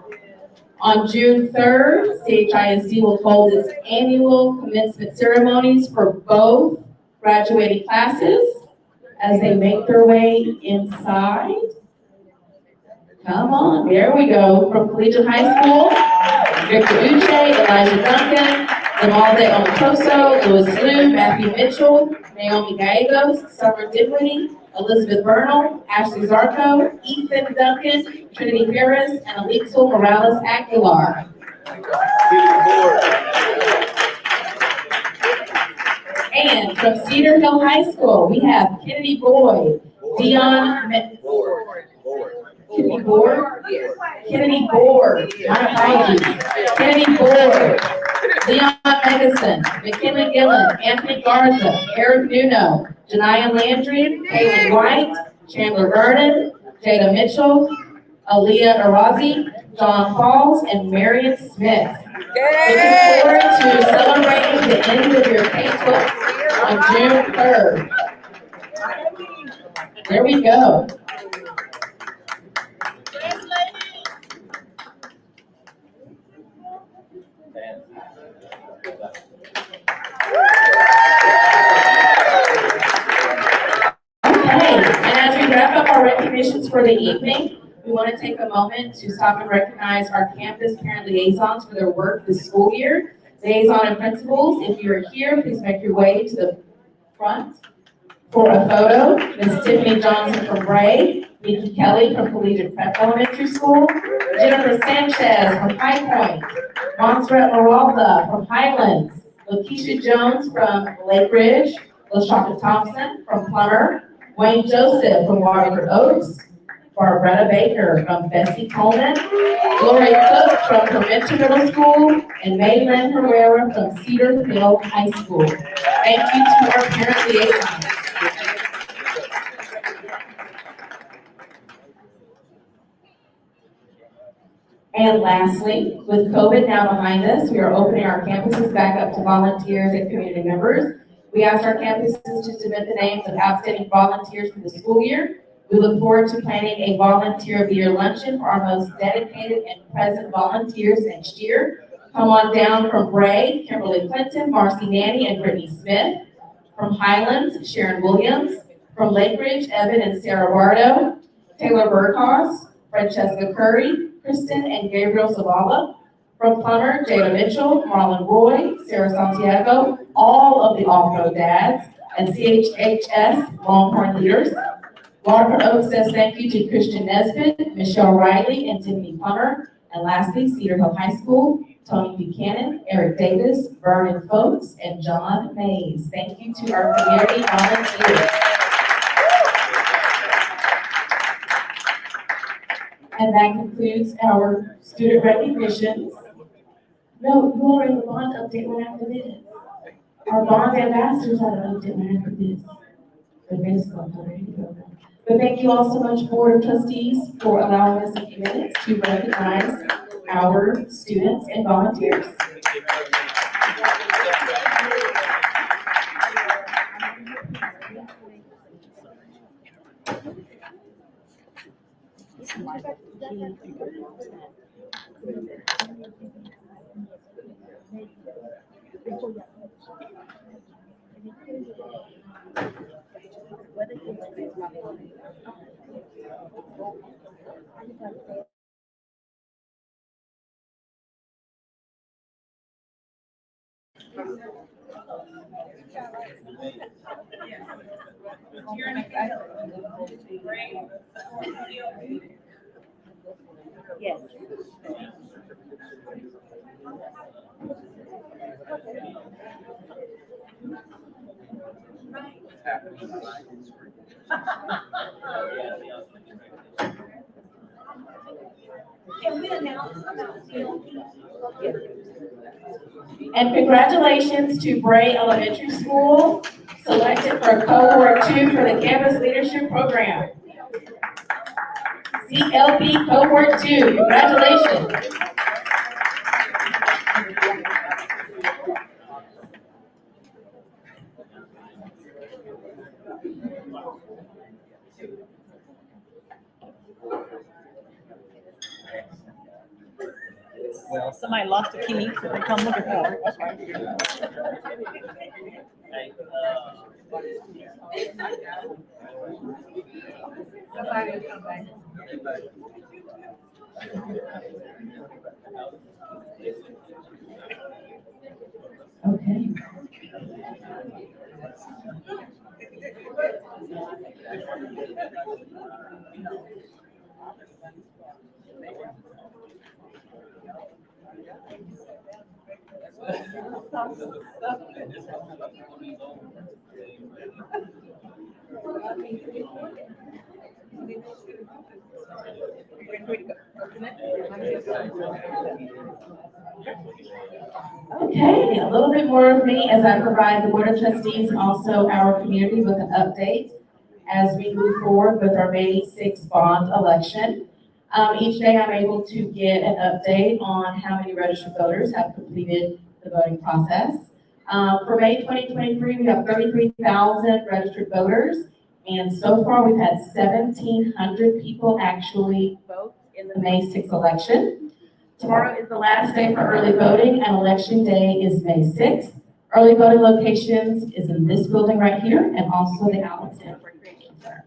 On June 3rd, CHISD will hold its annual commencement ceremonies for both graduating classes as they make their way inside. Come on, there we go. From Collegiate High School, Victor Uche, Elijah Duncan, Lamalde Omatoso, Louis Liu, Matthew Mitchell, Naomi Gallegos, Summer Dinwiddie, Elizabeth Bernal, Ashley Zarco, Ethan Duncan, Trinity Harris, and Elixir Morales Aguilar. And from Cedar Hill High School, we have Kennedy Boyd, Kennedy Board, my apologies. Kennedy Board, Leon Megison, McKinley Gillen, Anthony Garza, Eric Nuno, Janiyah Landry, Caitlin White, Chandler Vernon, Jada Mitchell, Aaliyah Arazi, John Falls, and Marion Smith. Looking forward to celebrating the end of your K-12 on June 3rd. There we go. for the evening. We want to take a moment to stop and recognize our campus parent liaisons for their work this school year. Liaison and principals, if you're here, please make your way to the front for a photo. Ms. Tiffany Johnson from Bray, Nikki Kelly from Collegiate Prep Elementary School, Jennifer Sanchez from High Point, Montserrat Moralda from Highlands, Lakeisha Jones from Lake Ridge, LaShonda Thompson from Plummer, Wayne Joseph from Waterford Oaks, Barbara Baker from Bessie Coleman, Gloria Cook from Pimento Middle School, and Maylin Herrera from Cedar Hill High School. Thank you to our parent liaisons. And lastly, with COVID now behind us, we are opening our campuses back up to volunteers and community members. We asked our campuses to submit the names of outstanding volunteers for the school year. We look forward to planning a Volunteer of the Year luncheon for our most dedicated and present volunteers next year. Come on down from Bray, Kimberly Clinton, Marcy Nanny, and Brittany Smith. From Highlands, Sharon Williams. From Lake Ridge, Evan and Sarah Bardo. Taylor Burkhouse, Francesca Curry, Kristen and Gabriel Zavala. From Plummer, Jada Mitchell, Marlon Roy, Sarah Santiago, all of the off-road dads, and CHHS Longhorn leaders. Waterford Oaks says thank you to Christian Nesbitt, Michelle Riley, and Tiffany Plummer. And lastly, Cedar Hill High School, Tony Buchanan, Eric Davis, Vernon Folks, and John Mays. Thank you to our community volunteers. And that concludes our student recognitions. No, you already the bond update right after this. Our bond ambassadors are an update right after this. The base club already go. But thank you all so much, Board of Trustees, for allowing us a few minutes to recognize our students and volunteers. Yes. Can we announce about CLP? And congratulations to Bray Elementary School, selected for Cohort 2 for the Campus Leadership Program. CLP Cohort 2, congratulations. Well, somebody lost a key, so they come looking for it. That's right. Okay. Okay, a little bit more of me as I provide the Board of Trustees and also our community with an update as we move forward with our May 6th bond election. Each day I'm able to get an update on how many registered voters have completed the voting process. For May 2023, we have 33,000 registered voters, and so far we've had 1,700 people actually vote in the May 6th election. Tomorrow is the last day for early voting, and election day is May 6th. Early voting locations is in this building right here, and also the Allen Stanford Recreation Center.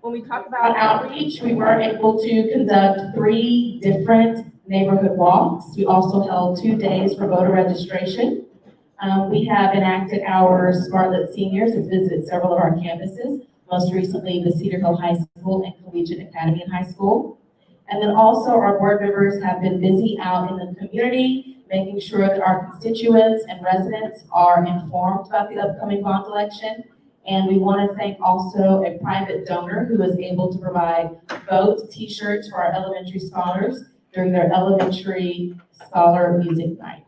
When we talk about outreach, we were able to conduct 3 different neighborhood walks. We also held 2 days for voter registration. We have enacted our Smartlet Seniors has visited several of our campuses, most recently the Cedar Hill High School and Collegiate Academy High School. And then also our board members have been busy out in the community, making sure that our constituents and residents are informed about the upcoming bond election. And we want to thank also a private donor who was able to provide vote t-shirts for our elementary scholars during their elementary scholar music night.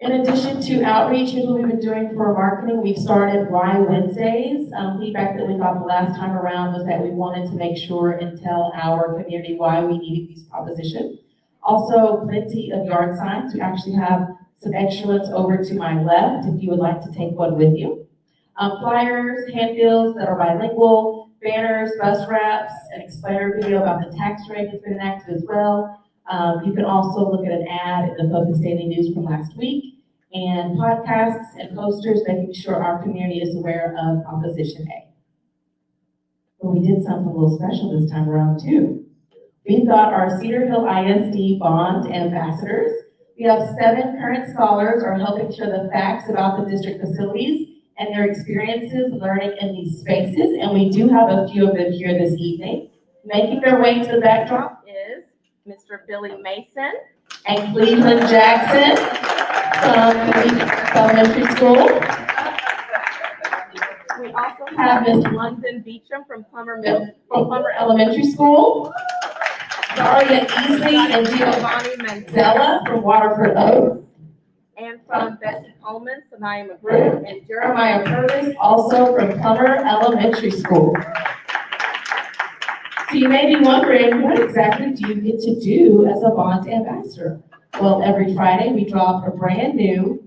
In addition to outreach, here's what we've been doing for marketing. We've started Why Wednesdays. Feedback that we got the last time around was that we wanted to make sure and tell our community why we needed these propositions. Also, plenty of yard signs. We actually have some extra ones over to my left if you would like to take one with you. Flyers, handbills that are bilingual, banners, bus wraps, an explainer video about the tax rate has been enacted as well. You can also look at an ad in the Focus Daily News from last week, and podcasts and posters making sure our community is aware of Proposition A. But we did something a little special this time around too. We've got our Cedar Hill ISD bond ambassadors. We have 7 current scholars are helping share the facts about the district facilities and their experiences learning in these spaces, and we do have a few of them here this evening. Making their way to the backdrop is Mr. Billy Mason and Cleveland Jackson from elementary school. We also have Miss London Beecham from Plummer Elementary School. Daria Easley and Giovanni Manzella from Waterford Oaks. And from Bessie Coleman, Sanaya McGrew, and Jeremiah Purvis, also from Plummer Elementary School. So you may be wondering, what exactly do you get to do as a bond ambassador? Well, every Friday we drop a brand new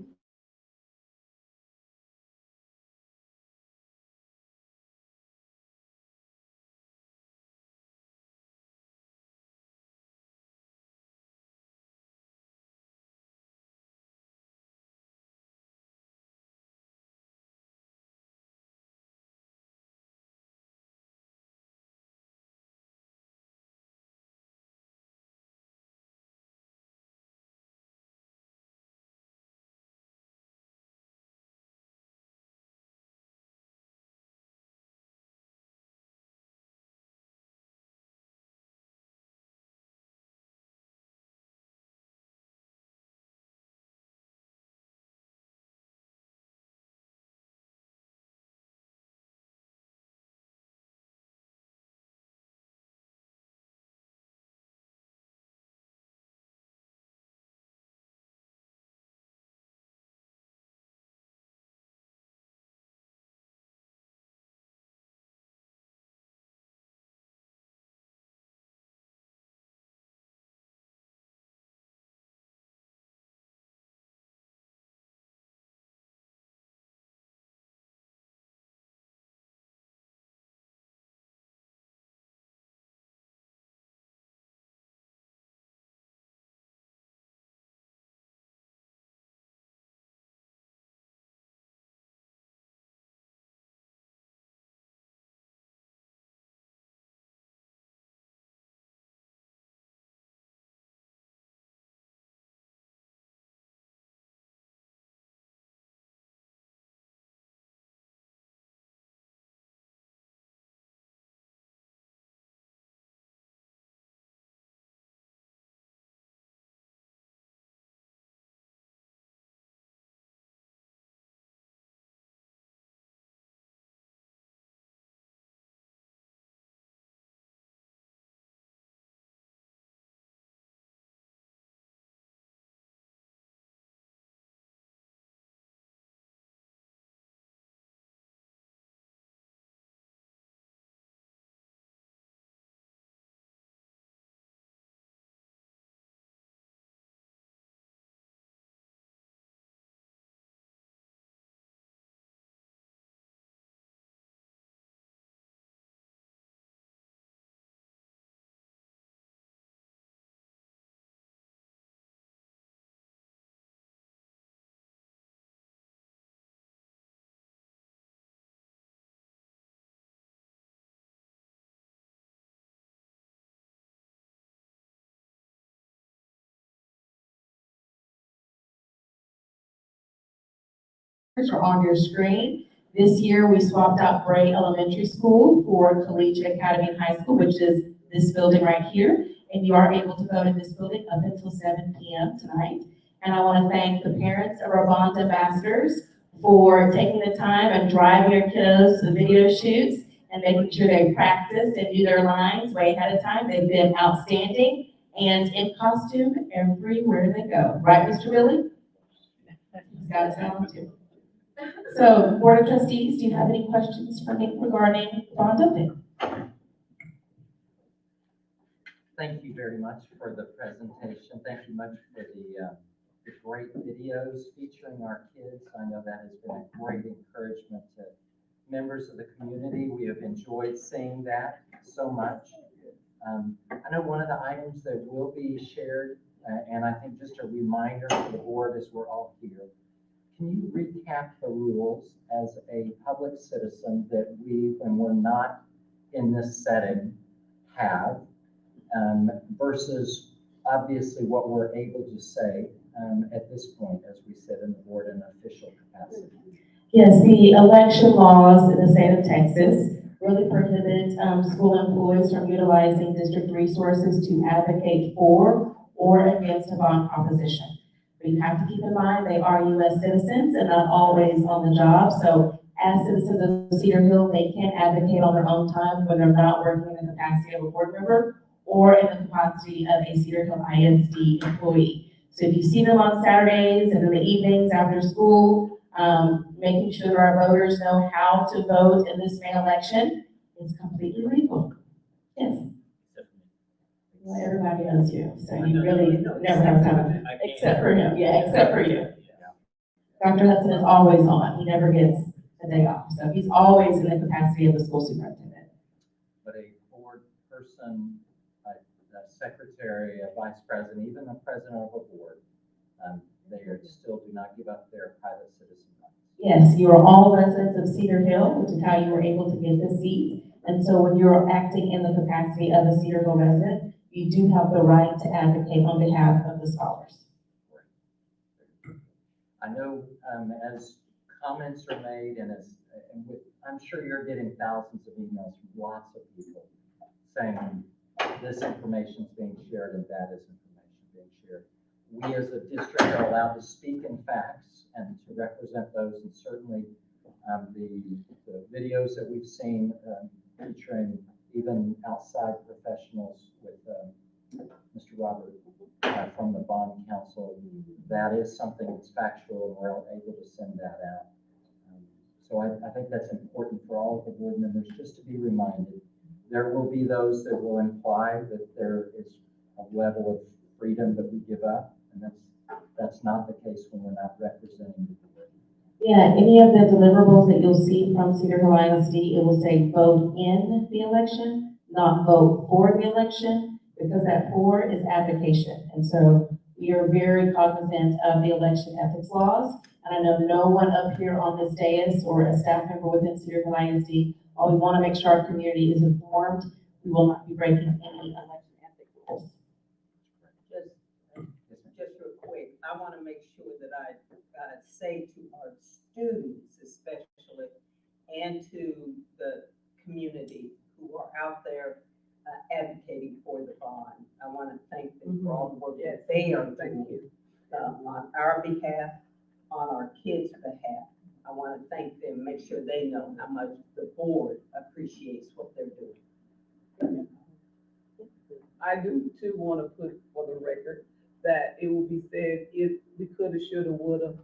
are on your screen. This year, we swapped out Bray Elementary School for Collegiate Academy High School, which is this building right here. And you are able to vote in this building up until 7 p.m. tonight. And I want to thank the parents of our bond ambassadors for taking the time and driving your kiddos to the video shoots and making sure they practiced and knew their lines way ahead of time. They've been outstanding and in costume everywhere they go. Right, Mr. Billy? He's got his helmet too. So, Board of Trustees, do you have any questions for me regarding bond update? Thank you very much for the presentation. Thank you much for the great videos featuring our kids. I know that has been a great encouragement to members of the community. We have enjoyed seeing that so much. I know one of the items that will be shared, and I think just a reminder to the board as we're all here, can you recap the rules as a public citizen that we, when we're not in this setting, have, versus obviously what we're able to say at this point as we sit in the board in official capacity? Yes, the election laws in the state of Texas really prohibit school employees from utilizing district resources to advocate for or against a bond proposition. But you have to keep in mind they are U.S. citizens and not always on the job. So as citizens of Cedar Hill, they can advocate on their own time when they're not working in the capacity of a board member or in the capacity of a Cedar Hill ISD employee. So if you see them on Saturdays and in the evenings after school, making sure our voters know how to vote in this May election is completely legal. Yes. Well, everybody knows you, so you really never have time, except for him, yeah, except for you. Dr. Hudson is always on, he never gets a day off, so he's always in the capacity of the school superintendent. But a board person, a secretary, a vice president, even the president of a board, they still do not give up their private citizen rights. Yes, you are all residents of Cedar Hill, which is how you were able to get the seat. And so when you're acting in the capacity of a Cedar Hill resident, you do have the right to advocate on behalf of the scholars. I know as comments are made and I'm sure you're getting thousands of emails from lots of people saying this information is being shared and that is information being shared. We as a district are allowed to speak in facts and to represent those, and certainly the videos that we've seen featuring even outside professionals with Mr. Robert from the Bond Council, that is something that's factual and we're able to send that out. So I think that's important for all of the board members just to be reminded. There will be those that will imply that there is a level of freedom that we give up, and that's not the case when we're not representing the board. Yeah, any of the deliverables that you'll see from Cedar Hill ISD, it will say vote in the election, not vote for the election, because that for is advocation. And so we are very cognizant of the election ethics laws. And I know no one up here on this dais or a staff member within Cedar Hill ISD, while we want to make sure our community is informed, we will not be breaking any election ethics rules. Just real quick, I want to make sure that I say to our students especially and to the community who are out there advocating for the bond. I want to thank them for all the work that they are doing on our behalf, on our kids' behalf. I want to thank them, make sure they know how much the board appreciates what they're doing. I do too want to put for the record that it will be said, if we coulda, shoulda, woulda,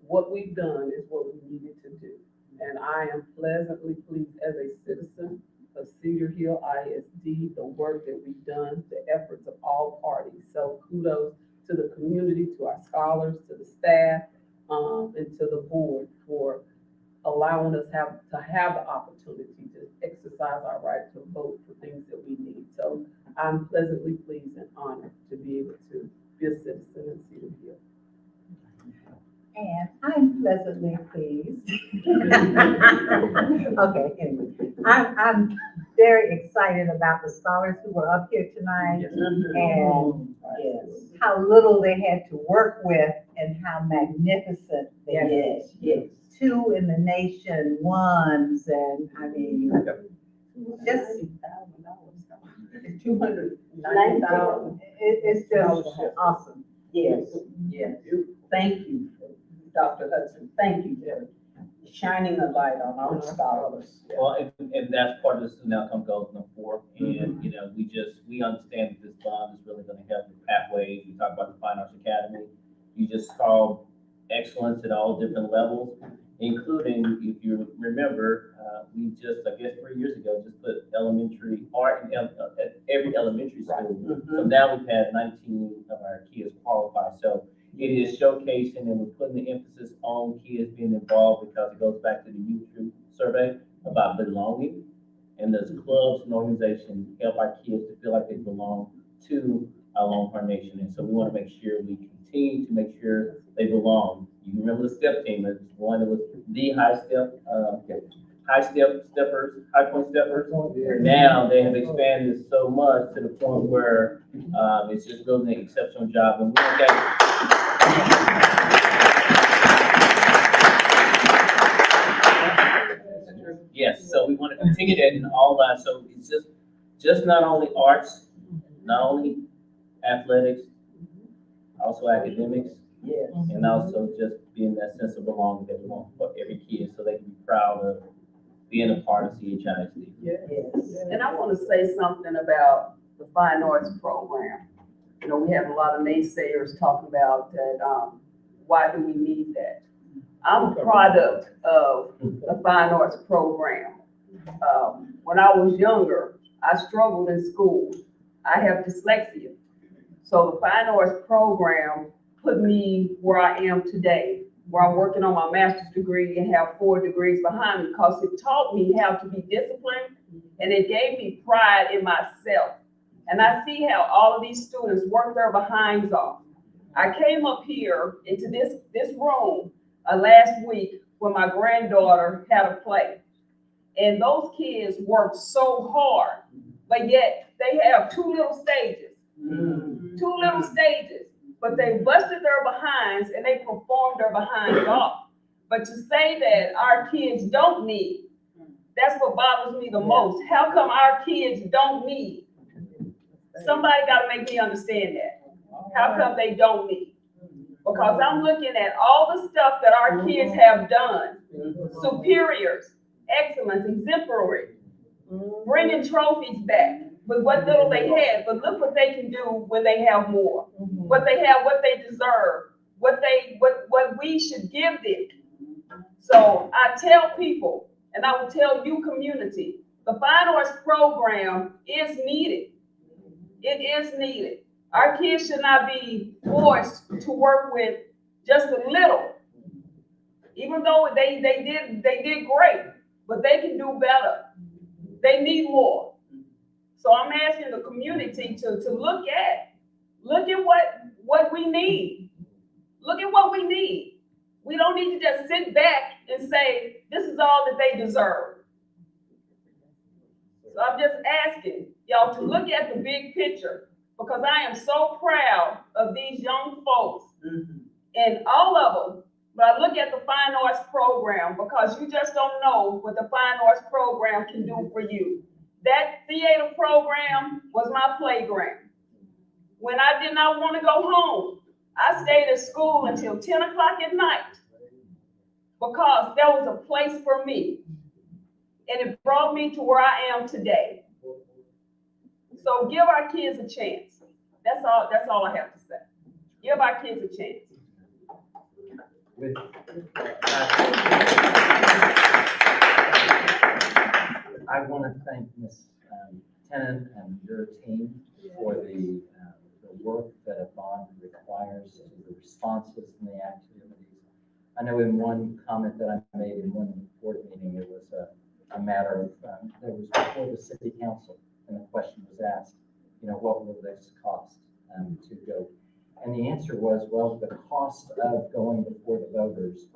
what we've done is what we needed to do. And I am pleasantly pleased as a citizen of Cedar Hill ISD, the work that we've done, the efforts of all parties. So kudos to the community, to our scholars, to the staff, and to the board for allowing us to have the opportunity to exercise our right to vote for things that we need. So I'm pleasantly pleased and honored to be able to be a citizen in Cedar Hill. And I'm pleasantly pleased. Okay, anyway, I'm very excited about the scholars who were up here tonight and how little they had to work with and how magnificent they did. Yes. 2 in the nation ones, and I mean, just, $290,000. it's just awesome. Yes, yes. Thank you, Dr. Hudson. Thank you for shining a light on our scholars. Well, and that's part of the student outcome goals number 4. And, you know, we understand that this bond is really gonna help the pathways. We talk about the Fine Arts Academy. You just saw excellence at all different levels, including, if you remember, we just, I guess 3 years ago, just put elementary art at every elementary school. So now we've had 19 of our kids qualify. So it is showcasing, and we're putting the emphasis on kids being involved, because it goes back to the youth group survey about belonging. And those clubs and organizations help our kids to feel like they belong to our Longhorn Nation. And so we want to make sure we continue to make sure they belong. You remember the step team, it's one that was the high point steppers. Now they have expanded so much to the point where it's just really an exceptional job. And we want that. Yes, so we want to continue that in all lines. So it's just not only arts, not only athletics, also academics, and also just being that sense of belonging that we want for every kid, so they can be proud of being a part of CHISD. Yes. And I want to say something about the Fine Arts program. You know, we have a lot of naysayers talking about that, why do we need that? I'm a product of the Fine Arts program. When I was younger, I struggled in school. I have dyslexia. So the Fine Arts program put me where I am today, where I'm working on my master's degree and have 4 degrees behind me, because it taught me how to be disciplined, and it gave me pride in myself. And I see how all of these students work their behinds off. I came up here into this room last week when my granddaughter had a play. And those kids worked so hard, but yet they have 2 little stages. 2 little stages, but they busted their behinds and they performed their behinds off. But to say that our kids don't need, that's what bothers me the most. How come our kids don't need? Somebody got to make me understand that. How come they don't need? Because I'm looking at all the stuff that our kids have done. Superiors, excellence, exemplary, bringing trophies back with what little they had. But look what they can do when they have more. What they have, what they deserve, what we should give them. So I tell people, and I will tell you community, the Fine Arts program is needed. It is needed. Our kids should not be forced to work with just a little, even though they did great, but they can do better. They need more. So I'm asking the community to look at what we need. Look at what we need. We don't need to just sit back and say, this is all that they deserve. So I'm just asking y'all to look at the big picture, because I am so proud of these young folks and all of them. But I look at the Fine Arts program, because you just don't know what the Fine Arts program can do for you. That theater program was my playground. When I did not want to go home, I stayed at school until 10 o'clock at night, because there was a place for me. And it brought me to where I am today. So give our kids a chance. That's all I have to say. Give our kids a chance. I want to thank Ms. Tennant and your team for the work that a bond requires, the responses and the activities. I know in one comment that I made in one board meeting, it was a matter of, that was before the city council, and the question was asked, what will this cost to go? And the answer was, well, the cost of going before the voters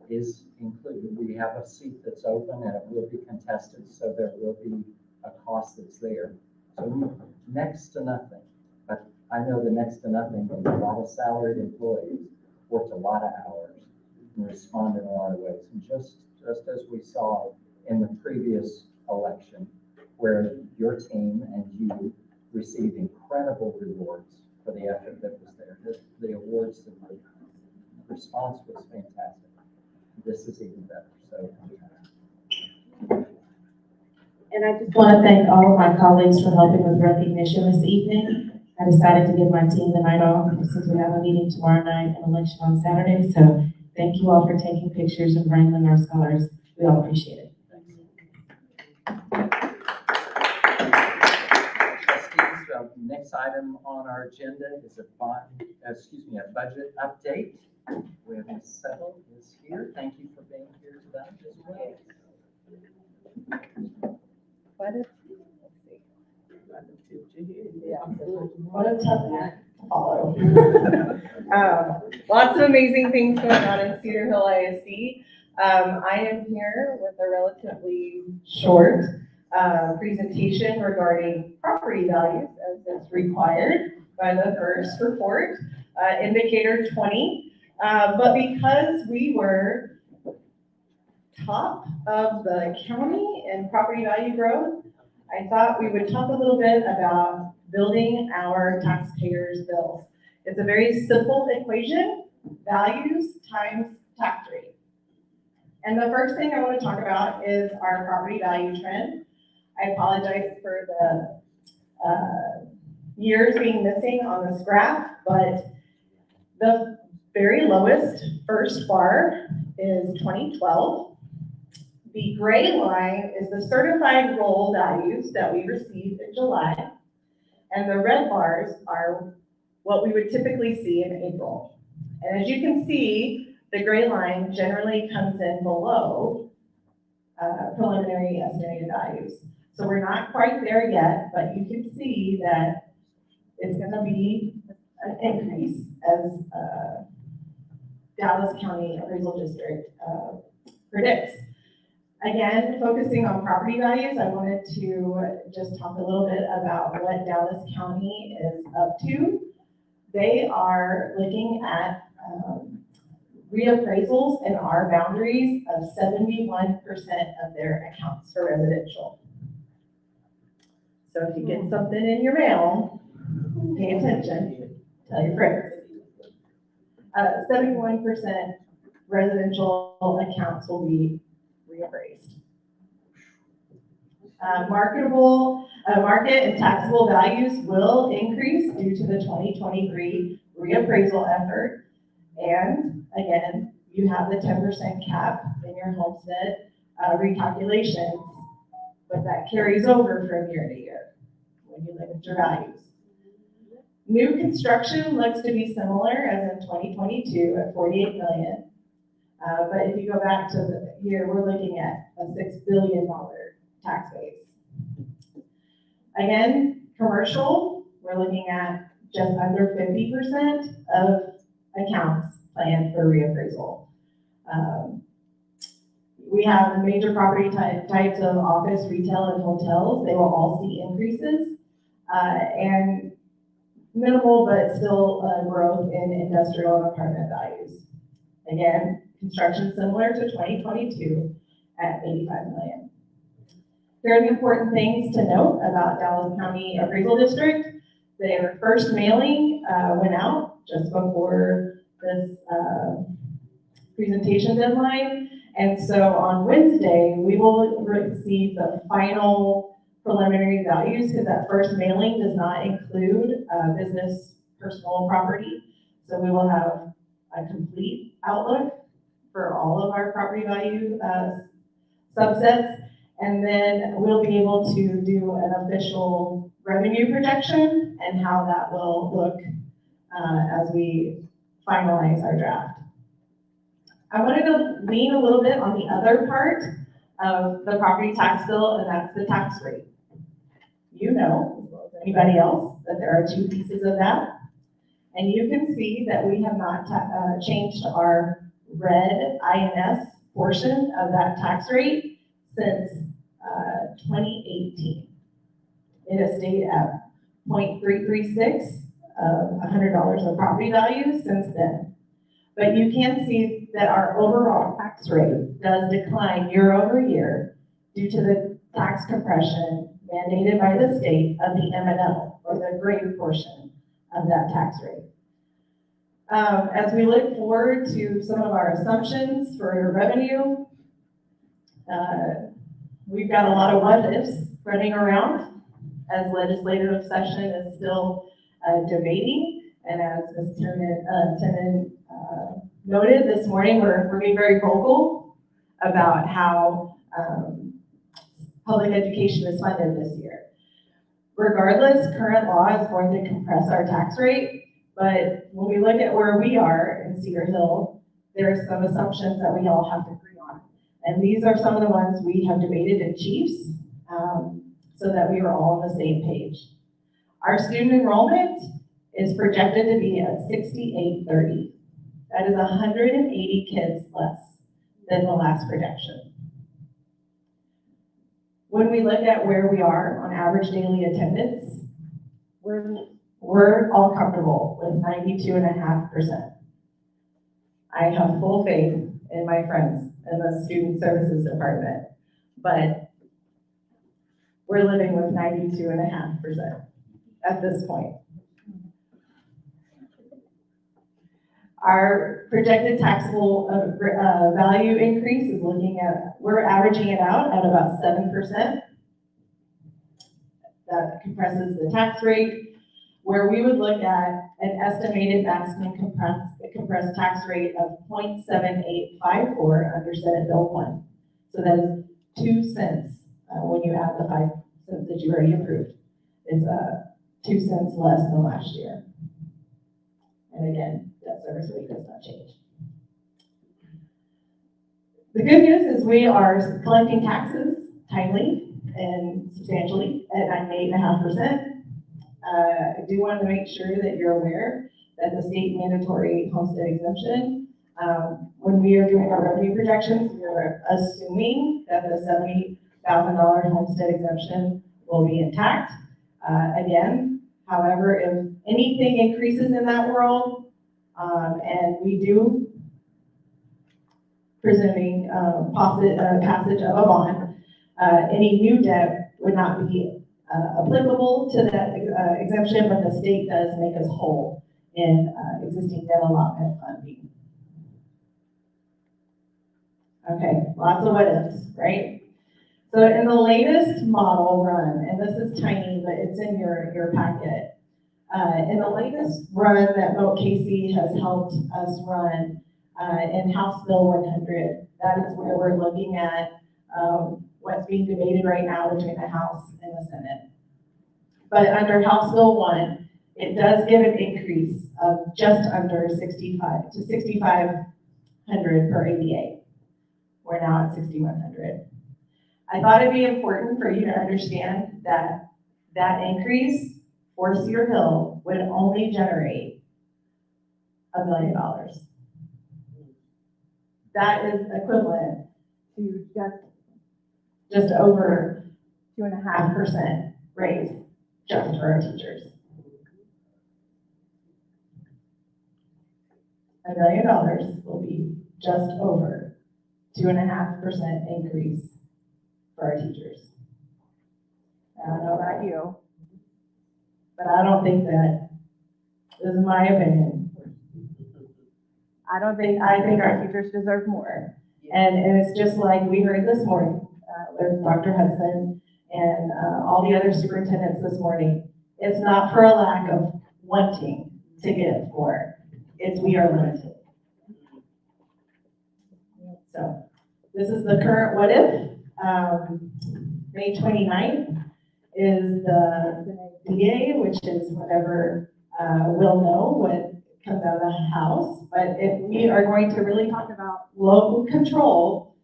is included. We have a seat that's open and it will be contested, so there will be a cost that's there. So next to nothing, but I know the next to nothing means a lot of salaried employees worked a lot of hours. and respond in a lot of ways. And just as we saw in the previous election, where your team and you received incredible rewards for the effort that was there. The awards, the response was fantastic. This is even better, so. And I just want to thank all of my colleagues for helping with recognition this evening. I decided to give my team the night off since we have a meeting tomorrow night and election on Saturday. So thank you all for taking pictures and wrangling our scholars. We all appreciate it. Trustees, next item on our agenda is a budget update. We have Ms. Settle is here. Thank you for being here today as well. What a tough act to follow. Lots of amazing things going on in Cedar Hill ISD. I am here with a relatively short presentation regarding property values as is required by the first report, indicator 20. But because we were top of the county in property value growth, I thought we would talk a little bit about building our taxpayers' bills. It's a very simple equation, values times tax rate. And the first thing I want to talk about is our property value trend. I apologize for the years being missing on this graph, but the very lowest first bar is 2012. The gray line is the certified roll values that we received in July, and the red bars are what we would typically see in April. And as you can see, the gray line generally comes in below preliminary estimated values. So we're not quite there yet, but you can see that it's going to be an increase as Dallas County Appraisal District predicts. Again, focusing on property values, I wanted to just talk a little bit about what Dallas County is up to. They are looking at reappraisals in our boundaries of 71% of their accounts for residential. So if you get something in your mail, pay attention, tell your friends. 71% residential accounts will be reappraised. Market and taxable values will increase due to the 2023 reappraisal effort. And again, you have the 10% cap in your homestead recalculations, but that carries over from year to year when you limit your values. New construction looks to be similar as in 2022 at 48 million. But if you go back to the year, we're looking at a $6 billion tax base. Again, commercial, we're looking at just under 50% of accounts planned for reappraisal. We have major property types of office, retail, and hotels. They will all see increases and minimal but still growth in industrial and apartment values. Again, construction similar to 2022 at 85 million. Here are the important things to note about Dallas County Appraisal District. Their first mailing went out just before this presentation deadline. And so on Wednesday, we will receive the final preliminary values because that first mailing does not include business, personal property. So we will have a complete outlook for all of our property value subsets. And then we'll be able to do an official revenue projection and how that will look as we finalize our draft. I wanted to lean a little bit on the other part of the property tax bill, and that's the tax rate. You know, as well as anybody else, that there are two pieces of that. And you can see that we have not changed our red INS portion of that tax rate since 2018. It has stayed at 0.336 of $100 of property value since then. But you can see that our overall tax rate does decline year over year due to the tax compression mandated by the state of the M&L, or the grade portion of that tax rate. As we look forward to some of our assumptions for revenue, we've got a lot of what ifs running around as legislative session is still debating. And as Ms. Tenen noted this morning, we're being very vocal about how public education is funded this year. Regardless, current law is going to compress our tax rate, but when we look at where we are in Cedar Hill, there are some assumptions that we all have to agree on. And these are some of the ones we have debated in chiefs, so that we are all on the same page. Our student enrollment is projected to be at 6,830. That is 180 kids less than the last projection. When we look at where we are on average daily attendance, we're all comfortable with 92.5%. I have full faith in my friends in the student services department, but we're living with 92.5% at this point. Our projected taxable value increase is we're averaging it out at about 7%. That compresses the tax rate, where we would look at an estimated maximum compressed tax rate of 0.7854 under Senate Bill 1. So that is 2 cents when you add the 5 cents that you already approved. It's 2 cents less than last year. And again, debt service rate does not change. The good news is we are collecting taxes timely and substantially at 98.5%. I do want to make sure that you're aware that the state mandatory homestead exemption, when we are doing our revenue projections, we are assuming that the $70,000 homestead exemption will be intact. Again, however, if anything increases in that world, and we do, presuming passage of a bond, any new debt would not be applicable to that exemption, but the state does make us whole in existing debt allotment funding. Okay, lots of what ifs, right? So in the latest model run, and this is tiny, but it's in your packet. In the latest run that Vote Casey has helped us run in House Bill 100, that is where we're looking at what's being debated right now between the House and the Senate. But under House Bill 1, it does give an increase of just under 65 to 6,500 per ADA. We're now at 6,100. I thought it'd be important for you to understand that that increase for Cedar Hill would only generate $1 million. That is equivalent to just over 2.5% raise just for our teachers. $1 million will be just over 2.5% increase for our teachers. I don't know about you, but I don't think that, this is my opinion. I think our teachers deserve more. And it's just like we heard this morning with Dr. Hudson and all the other superintendents this morning. It's not for a lack of wanting to give more. It's we are limited. So this is the current what if. May 29th is the DA, which is whatever we'll know what comes out of the House. But if we are going to really talk about local control,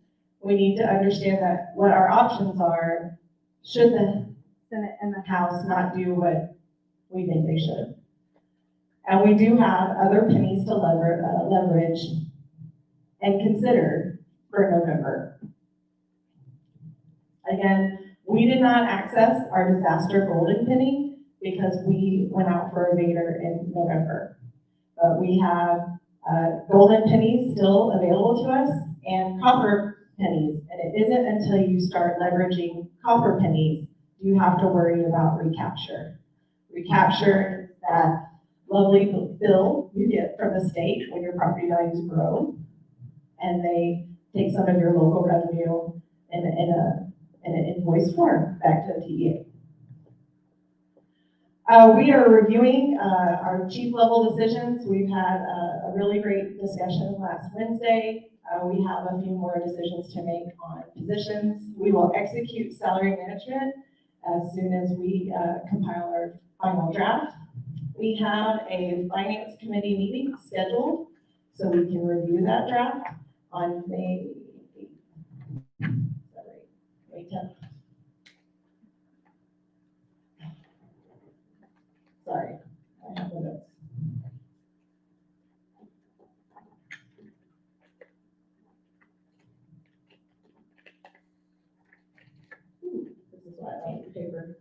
we need to understand that what our options are should the Senate and the House not do what we think they should. And we do have other pennies to leverage and consider for November. Again, we did not access our disaster golden penny because we went out for a Vader in November. But we have Golden pennies still available to us, and copper pennies. And it isn't until you start leveraging copper pennies do you have to worry about recapture. Recapture is that lovely bill you get from the state when your property values grow, and they take some of your local revenue in an invoice form back to the TDA. We are reviewing our chief level decisions. We've had a really great discussion last Wednesday. We have a few more decisions to make on positions. We will execute salary management as soon as we compile our final draft. We have a finance committee meeting scheduled so we can review that draft on May 10th. Sorry, I have the notes. This is why I need the paper.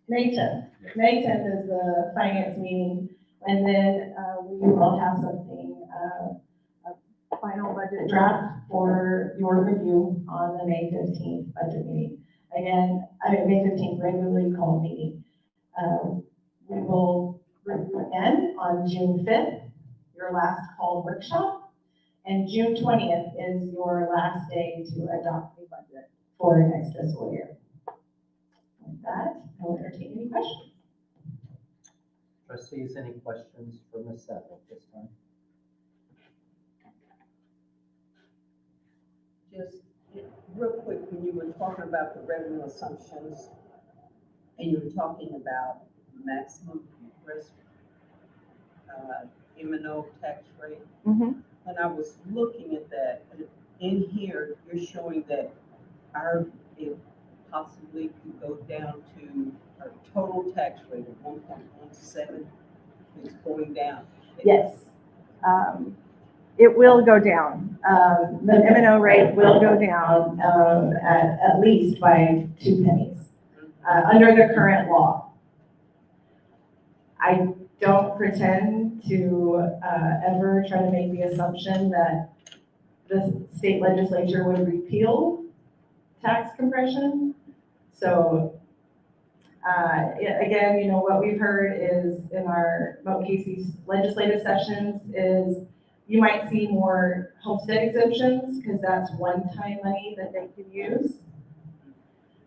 May 10th. May 10th is the finance meeting, and then we will have something, a final budget draft for your review on the May 15th budget meeting. Again, May 15th regularly called meeting. We will review again on June 5th, your last call workshop, and June 20th is your last day to adopt the budget for next fiscal year. With that, I will entertain any questions. Trustees, any questions for Ms. Settle this time? Just real quick, when you were talking about the revenue assumptions, and you were talking about maximum M&O tax rate. Mm-hmm. When I was looking at that, in here, you're showing that it possibly could go down to our total tax rate of 1.17 is going down. Yes. It will go down. The M&O rate will go down at least by 2 pennies under the current law. I don't pretend to ever try to make the assumption that the state legislature would repeal tax compression. So again, you know, what we've heard is in our Casey's legislative sessions is you might see more homestead exemptions because that's one-time money that they can use.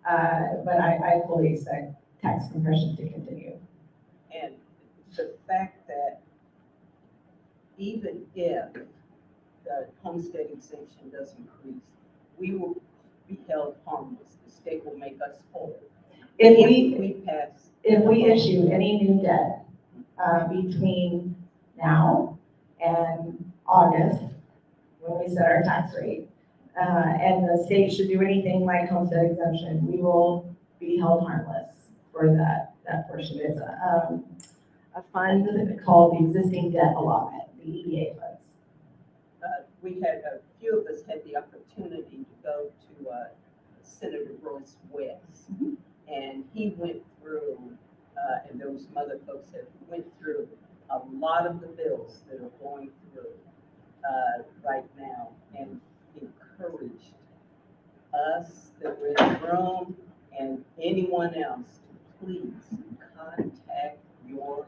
But I fully expect tax compression to continue. And the fact that even if the homestead exemption does increase, we will be held harmless. The state will make us whole. If we issue any new debt between now and August, when we set our tax rate, and the state should do anything like homestead exemption, we will be held harmless for that portion. It's a fund called the existing debt allotment, the EDA funds. We had, a few of us had the opportunity to go to Senator Royce West, and he went through, and there was some other folks that went through a lot of the bills that are going through right now, and encouraged us that were in the room and anyone else to please contact your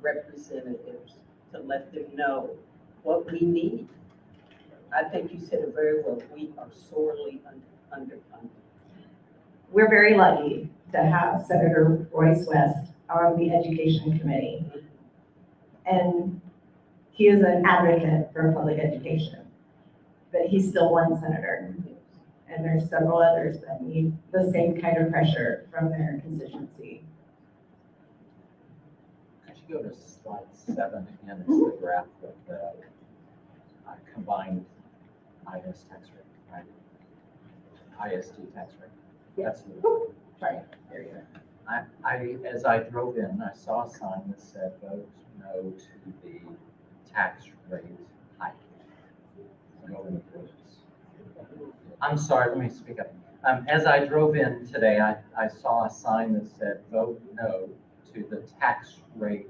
representatives to let them know what we need. I think you said it very well. We are sorely underfunded. We're very lucky to have Senator Royce West on the Education Committee. And he is an advocate for public education, but he's still one senator. And there's several others that need the same kind of pressure from their constituency. Could you go to slide 7 again? It's the graph of the combined IS tax rate, right? ISD tax rate. Yes. Sorry. There you go. As I drove in, I saw a sign that said vote no to the tax rate hike. I'm sorry, let me speak up. As I drove in today, I saw a sign that said vote no to the tax rate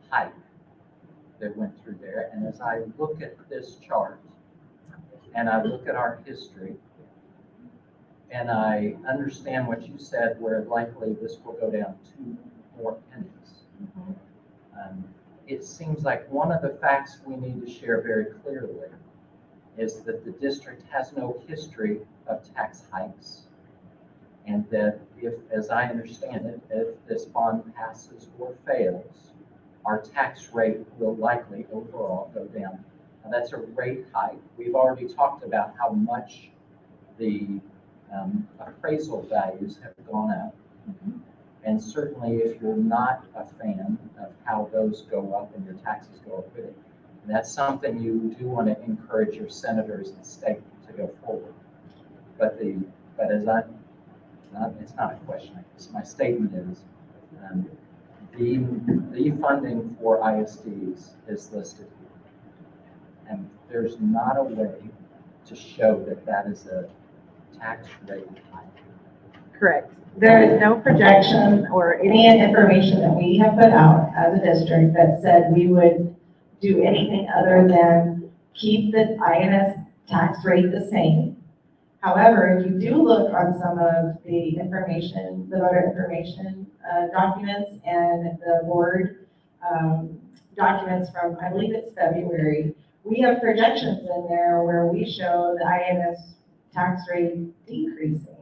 hike. that went through there. And as I look at this chart, and I look at our history, and I understand what you said, where likely this will go down 2 more pennies. It seems like one of the facts we need to share very clearly is that the district has no history of tax hikes. And that if, as I understand it, if this bond passes or fails, our tax rate will likely overall go down. Now that's a rate hike. We've already talked about how much the appraisal values have gone up. And certainly if you're not a fan of how those go up and your taxes go up with it, that's something you do want to encourage your senators and state to go forward. But as it's not a question, my statement is, the funding for ISDs is listed here. And there's not a way to show that that is a tax rate hike. Correct. There is no projection or any information that we have put out as a district that said we would do anything other than keep the INS tax rate the same. However, if you do look on some of the information, the voter information documents and the board documents from, I believe it's February, we have projections in there where we show the INS tax rate decreasing.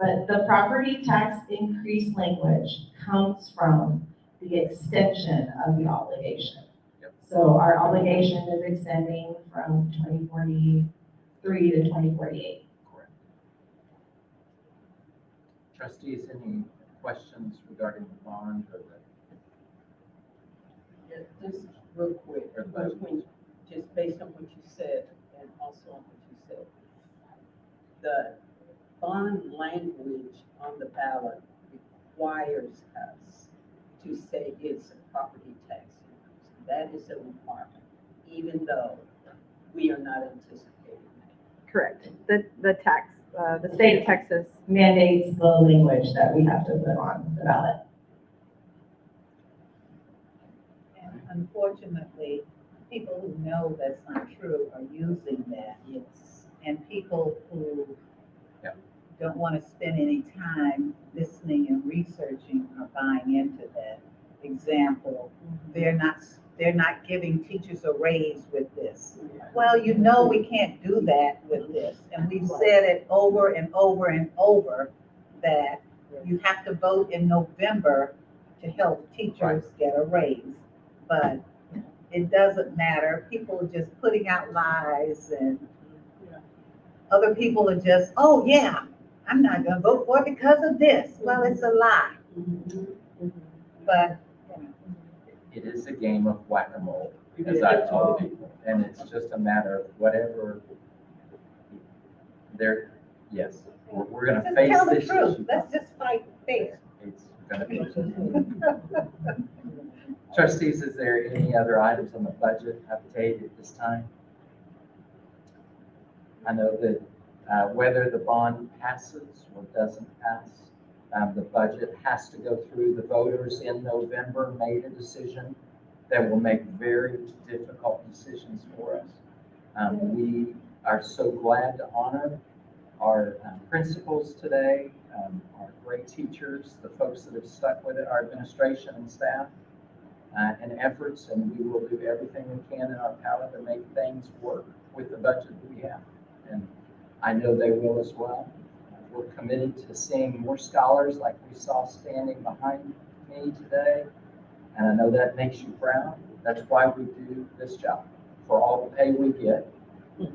But the property tax increase language comes from the extension of the obligation. So our obligation is extending from 2043 to 2048. Correct. Trustees, any questions regarding the bond or the? Just real quick, just based on what you said and also on what you said, the bond language on the ballot requires us to say it's a property tax increase. That is a requirement, even though we are not anticipating that. Correct. The state of Texas mandates the language that we have to put on the ballot. And unfortunately, people who know that's not true are using that. Yes. And people who don't want to spend any time listening and researching are buying into that. Example, they're not giving teachers a raise with this. Well, you know we can't do that with this. And we've said it over and over and over that you have to vote in November to help teachers get a raise. But it doesn't matter. People are just putting out lies, and other people are just, oh yeah, I'm not gonna vote for it because of this. Well, it's a lie. But It is a game of whack-a-mole, as I've told people, and it's just a matter of whatever there. Yes, we're gonna just face tell the this truth. issue. Let's just fight fair. It's gonna be. Trustees, is there any other items on the budget update at this time? I know that whether the bond passes or doesn't pass, the budget has to go through the voters in November, made a decision that will make very difficult decisions for us. We are so glad to honor our principals today, our great teachers, the folks that have stuck with it, our administration and staff, and efforts, and we will do everything we can in our power to make things work with the budget that we have. And I know they will as well. We're committed to seeing more scholars like we saw standing behind me today. And I know that makes you proud. That's why we do this job. For all the pay we get,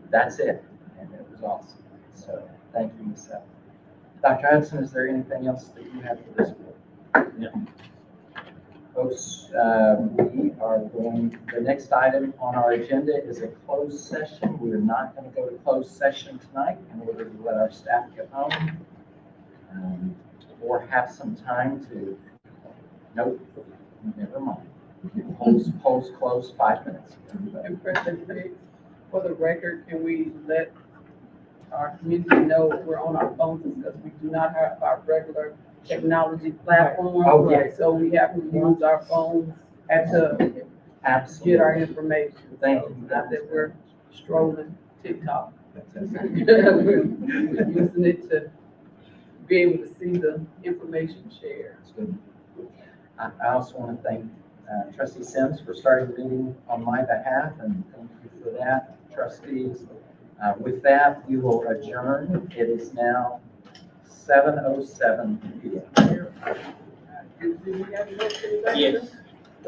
that's it. And it was awesome. So thank you, Ms. Seth. Dr. Hudson, is there anything else that you have for this board? No. Folks, we are going, the next item on our agenda is a closed session. We are not going to go to closed session tonight in order to let our staff get home or have some time to, nope, never mind. Polls closed 5 minutes. And President Riggs, for the record, can we let our community know we're on our phones because we do not have our regular technology platform. Oh, yeah. So we have to use our phones had to get Absolutely. our information. Thank So, you. not that we're strolling TikTok. We're using it to be able to see the information shared. That's good. I also want to thank Trustee Sims for starting the meeting on my behalf, and thank you for that, trustees. With that, we will adjourn. It is now 7:07 p.m. Do we have a motion? Yes.